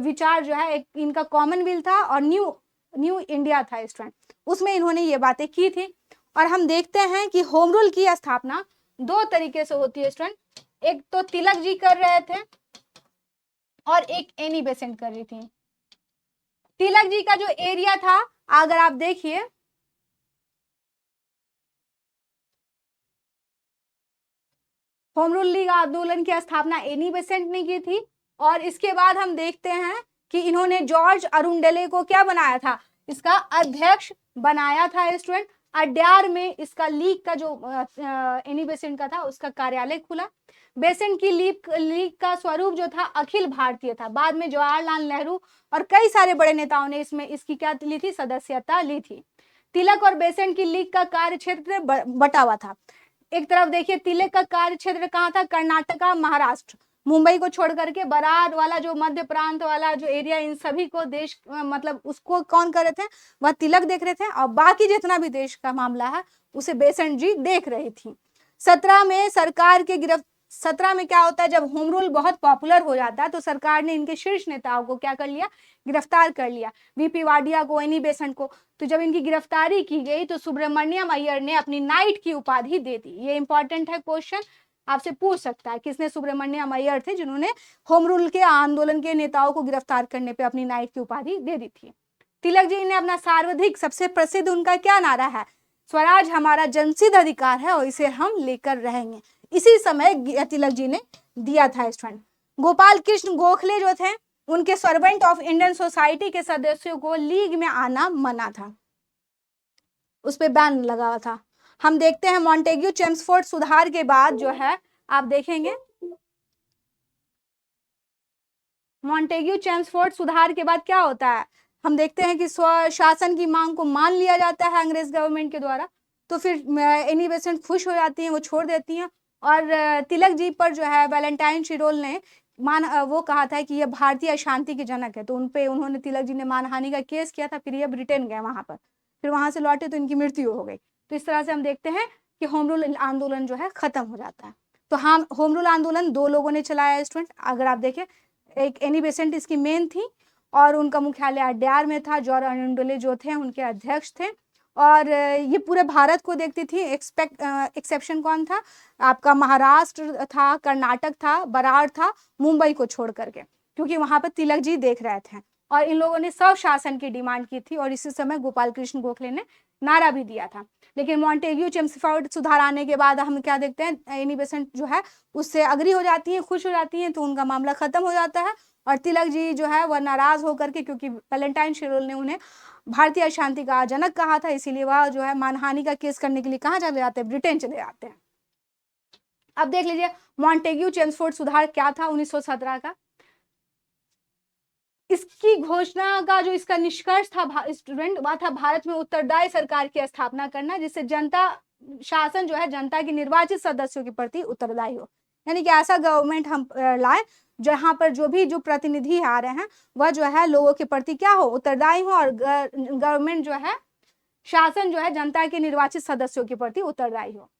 Speaker 1: विचार जो है, एक इनका कॉमनवेल्थ था और न्यू इंडिया था स्टूडेंट, उसमें इन्होंने ये बातें की थी। और हम देखते हैं कि होम रूल की स्थापना 2 तरीके से होती है स्टूडेंट, एक तो तिलक जी कर रहे थे और एक एनी बेसेंट कर रही थी। तिलक जी का जो एरिया था, अगर आप देखिए, होम रूल लीग आंदोलन की स्थापना एनी बेसेंट ने की थी, और इसके बाद हम देखते हैं कि इन्होंने जॉर्ज अरुंडेले को क्या बनाया था, इसका अध्यक्ष बनाया था स्टूडेंट। अड्यार में इसका लीग का जो एनी बेसेंट का था उसका कार्यालय खुला। बेसेंट की लीग का स्वरूप जो था अखिल भारतीय था। बाद में जवाहरलाल नेहरू और कई सारे बड़े नेताओं ने इसमें इसकी क्या ली थी, सदस्यता ली थी। तिलक और बेसेंट की लीग का कार्य क्षेत्र बटा हुआ था। एक तरफ देखिए तिलक का कार्य क्षेत्र कहाँ था, कर्नाटका, महाराष्ट्र, मुंबई को छोड़ करके बरार वाला जो मध्य प्रांत वाला जो एरिया, इन सभी को देश मतलब उसको कौन कर रहे थे, वह तिलक देख रहे थे, और बाकी जितना भी देश का मामला है उसे बेसेंट जी देख रही थी। 17 में सरकार के 17 में क्या होता है, जब होम रूल बहुत पॉपुलर हो जाता है तो सरकार ने इनके शीर्ष नेताओं को क्या कर लिया, गिरफ्तार कर लिया, वीपी वाडिया को, एनी बेसेंट को। तो जब इनकी गिरफ्तारी की गई तो सुब्रमण्यम अय्यर ने अपनी नाइट की उपाधि दे दी। ये इंपॉर्टेंट है, क्वेश्चन आपसे पूछ सकता है, किसने, सुब्रमण्यम अय्यर थे जिन्होंने होम रूल के आंदोलन के नेताओं को गिरफ्तार करने पे अपनी नाइट की उपाधि दे दी थी। तिलक जी ने अपना सर्वाधिक सबसे प्रसिद्ध उनका क्या नारा है, स्वराज हमारा जनसिद्ध अधिकार है और इसे हम लेकर रहेंगे। इसी समय तिलक जी ने दिया था स्टूडेंट। गोपाल कृष्ण गोखले जो थे, उनके सर्वेंट ऑफ इंडियन सोसाइटी के सदस्यों को लीग में आना मना था, उस पर बैन लगा हुआ था। हम देखते हैं मॉन्टेग्यू चेम्सफोर्ड सुधार के बाद जो है, आप देखेंगे मॉन्टेग्यू चेम्सफोर्ड सुधार के बाद क्या होता है, हम देखते हैं कि स्वशासन की मांग को मान लिया जाता है अंग्रेज गवर्नमेंट के द्वारा। तो फिर एनी बेसेंट खुश हो जाती हैं, वो छोड़ देती हैं, और तिलक जी पर जो है वैलेंटाइन शिरोल ने वो कहा था कि ये भारतीय अशांति के जनक है, तो उनपे उन्होंने, तिलक जी ने मानहानि का केस किया था। फिर ये ब्रिटेन गए वहां पर, फिर वहां से लौटे तो इनकी मृत्यु हो गई। तो इस तरह से हम देखते हैं कि होम रूल आंदोलन जो है खत्म हो जाता है। तो हाँ, होम रूल आंदोलन 2 लोगों ने चलाया स्टूडेंट, अगर आप देखें, एक एनी बेसेंट इसकी मेन थी और उनका मुख्यालय अड्यार में था। जॉर्ज अरुंडेले जो थे उनके अध्यक्ष थे, और ये पूरे भारत को देखती थी। एक्सेप्शन कौन था, आपका महाराष्ट्र था, कर्नाटक था, बरार था, मुंबई को छोड़ करके, क्योंकि वहां पर तिलक जी देख रहे थे। और इन लोगों ने स्वशासन की डिमांड की थी, और इसी समय गोपाल कृष्ण गोखले ने नारा भी दिया था। लेकिन मॉन्टेग्यू चेम्सफोर्ड सुधार आने के बाद हम क्या देखते हैं, एनी बेसेंट जो है उससे अग्री हो जाती है, खुश हो जाती हैं, तो उनका मामला खत्म हो जाता है। और तिलक जी जो है वह नाराज होकर के, क्योंकि वैलेंटाइन शिरोल ने उन्हें भारतीय शांति का जनक कहा था, इसीलिए वह जो है मानहानि का केस करने के लिए कहाँ चले जाते हैं, ब्रिटेन चले जाते हैं। अब देख लीजिए मॉन्टेग्यू चेम्सफोर्ड सुधार क्या था 1917 का। इसकी घोषणा का जो इसका निष्कर्ष था स्टूडेंट, वह था भारत में उत्तरदायी सरकार की स्थापना करना, जिससे जनता शासन जो है जनता के निर्वाचित सदस्यों के प्रति उत्तरदायी हो। यानी कि ऐसा गवर्नमेंट हम लाए जहां पर जो प्रतिनिधि आ रहे हैं वह जो है लोगों के प्रति क्या हो, उत्तरदायी हो, और गवर्नमेंट जो है शासन जो है जनता के निर्वाचित सदस्यों के प्रति उत्तरदायी हो।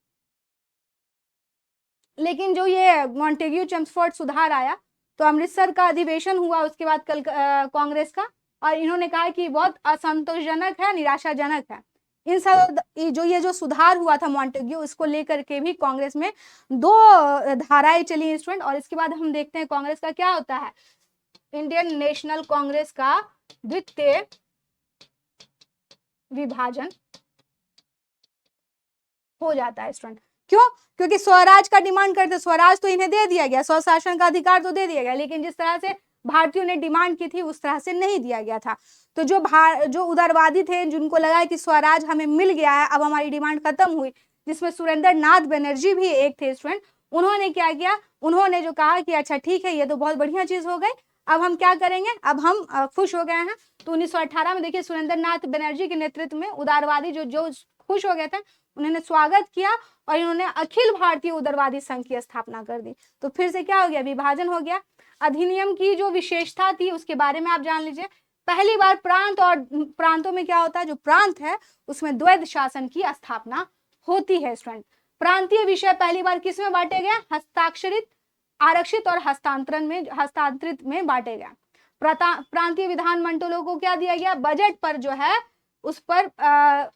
Speaker 1: लेकिन जो ये मॉन्टेग्यू चेम्सफोर्ड सुधार आया तो अमृतसर का अधिवेशन हुआ उसके बाद कल कांग्रेस का, और इन्होंने कहा कि बहुत असंतोषजनक है, निराशाजनक है। इन सब ये जो सुधार हुआ था मॉन्टेग्यू, इसको लेकर के भी कांग्रेस में 2 धाराएं चली स्टूडेंट। और इसके बाद हम देखते हैं कांग्रेस का क्या होता है। इंडियन नेशनल कांग्रेस का द्वितीय विभाजन हो जाता है स्टूडेंट। क्यों? क्योंकि स्वराज का डिमांड करते, स्वराज तो इन्हें दे दिया गया, स्वशासन का अधिकार तो दे दिया गया, लेकिन जिस तरह से भारतीयों ने डिमांड की थी उस तरह से नहीं दिया गया था। तो जो उदारवादी थे, जिनको लगा कि स्वराज हमें मिल गया है, अब हमारी डिमांड खत्म हुई, जिसमें सुरेंद्र नाथ बनर्जी भी एक थे स्टूडेंट, उन्होंने क्या किया, उन्होंने जो कहा कि अच्छा ठीक है, ये तो बहुत बढ़िया चीज हो गई, अब हम क्या करेंगे, अब हम खुश हो गए हैं। तो 1918 में देखिए सुरेंद्र नाथ बनर्जी के नेतृत्व में उदारवादी जो खुश हो गए थे, उन्होंने स्वागत किया और इन्होंने अखिल भारतीय उदारवादी संघ की स्थापना कर दी। तो फिर से क्या हो गया, विभाजन हो गया। अधिनियम की जो विशेषता थी उसके बारे में आप जान लीजिए। पहली बार प्रांत और प्रांतों में क्या होता है, जो प्रांत है उसमें द्वैध शासन की स्थापना होती है स्टूडेंट। प्रांतीय विषय पहली बार किस में बांटे गए, हस्ताक्षरित, आरक्षित और हस्तांतरित में बांटे गए। प्रांतीय विधान मंडलों को क्या दिया गया, बजट पर जो है उस पर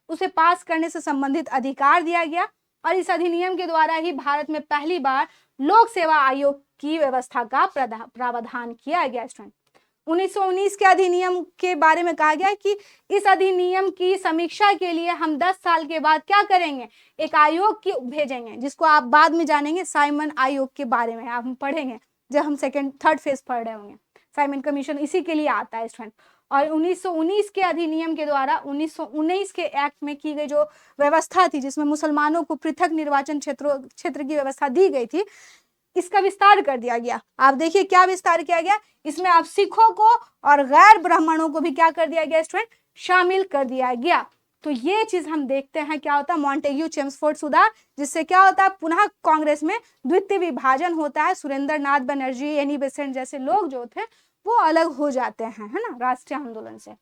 Speaker 1: उसे पास करने से संबंधित अधिकार दिया गया। और इस अधिनियम के द्वारा ही भारत में पहली बार लोक सेवा आयोग की व्यवस्था का प्रावधान किया गया स्टूडेंट। 1919 के अधिनियम के बारे में कहा गया कि इस अधिनियम की समीक्षा के लिए हम 10 साल के बाद क्या करेंगे, एक आयोग की भेजेंगे, जिसको आप बाद में जानेंगे साइमन आयोग के बारे में आप पढ़ेंगे जब हम 3rd फेज पढ़ रहे होंगे। साइमन कमीशन इसी के लिए आता है स्टूडेंट। और 1919 के अधिनियम के द्वारा 1919 के एक्ट में की गई जो व्यवस्था थी, जिसमें मुसलमानों को पृथक निर्वाचन क्षेत्र की व्यवस्था दी गई थी, इसका विस्तार कर दिया गया। आप देखिए क्या विस्तार किया गया, इसमें अब सिखों को और गैर ब्राह्मणों को भी क्या कर दिया गया स्टूडेंट, शामिल कर दिया गया। तो ये चीज हम देखते हैं क्या होता है, मॉन्टेग्यू चेम्सफोर्ड सुधार, जिससे क्या होता है, पुनः कांग्रेस में द्वितीय विभाजन होता है। सुरेंद्र नाथ बनर्जी, एनी बेसेंट जैसे लोग जो थे वो अलग हो जाते हैं, है ना, राष्ट्रीय आंदोलन से।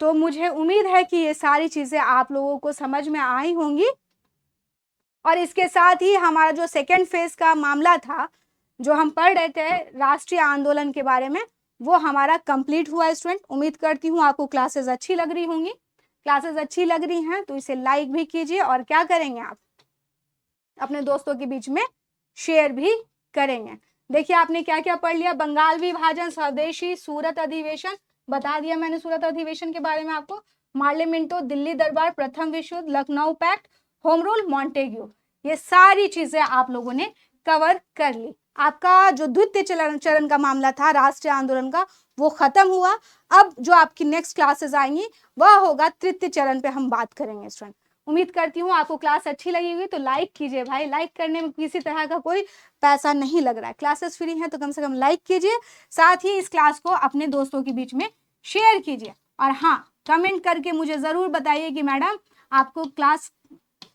Speaker 1: तो मुझे उम्मीद है कि ये सारी चीजें आप लोगों को समझ में आई होंगी। और इसके साथ ही हमारा जो 2nd फेज का मामला था, जो हम पढ़ रहे थे राष्ट्रीय आंदोलन के बारे में, वो हमारा कंप्लीट हुआ स्टूडेंट। उम्मीद करती हूँ आपको क्लासेस अच्छी लग रही होंगी। क्लासेस अच्छी लग रही हैं तो इसे लाइक भी कीजिए, और क्या करेंगे आप अपने दोस्तों के बीच में शेयर भी करेंगे। देखिए आपने क्या क्या पढ़ लिया, बंगाल विभाजन, स्वदेशी, सूरत अधिवेशन, बता दिया मैंने सूरत अधिवेशन के बारे में आपको, मार्लियामेंटो, दिल्ली दरबार, प्रथम विश्व युद्ध, Lucknow pact, home rule, Montagu, ये सारी चीजें आप लोगों ने कवर कर ली। आपका जो द्वितीय चरण का मामला था राष्ट्रीय आंदोलन का, वो खत्म हुआ। अब जो आपकी नेक्स्ट क्लासेस आएंगी वह होगा तृतीय चरण पे हम बात करेंगे स्टूडेंट। उम्मीद करती हूँ आपको क्लास अच्छी लगी हुई, तो लाइक कीजिए भाई, लाइक करने में किसी तरह का कोई पैसा नहीं लग रहा है, क्लासेस फ्री हैं तो कम से कम लाइक कीजिए। साथ ही इस क्लास को अपने दोस्तों के बीच में शेयर कीजिए, और हाँ, कमेंट करके मुझे जरूर बताइए कि मैडम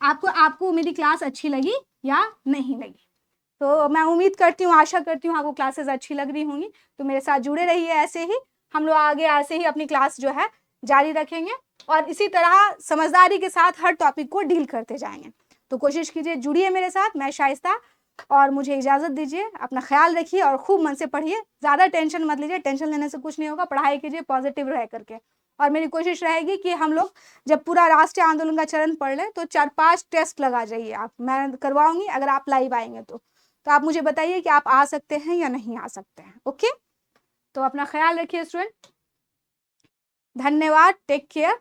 Speaker 1: आपको मेरी क्लास अच्छी लगी या नहीं लगी। तो मैं उम्मीद करती हूँ, आशा करती हूँ आपको क्लासेस अच्छी लग रही होंगी। तो मेरे साथ जुड़े रहिए, ऐसे ही हम लोग आगे ऐसे ही अपनी क्लास जो है जारी रखेंगे, और इसी तरह समझदारी के साथ हर टॉपिक को डील करते जाएंगे। तो कोशिश कीजिए, जुड़िए मेरे साथ। मैं शाइस्ता, और मुझे इजाज़त दीजिए। अपना ख्याल रखिए और खूब मन से पढ़िए, ज़्यादा टेंशन मत लीजिए, टेंशन लेने से कुछ नहीं होगा। पढ़ाई कीजिए पॉजिटिव रह करके, और मेरी कोशिश रहेगी कि हम लोग जब पूरा राष्ट्रीय आंदोलन का चरण पढ़ लें तो 4-5 टेस्ट लगा जाइए आप, मैं करवाऊंगी अगर आप लाइव आएंगे तो आप मुझे बताइए कि आप आ सकते हैं या नहीं आ सकते हैं। ओके, तो अपना ख्याल रखिए स्टूडेंट। धन्यवाद, टेक केयर।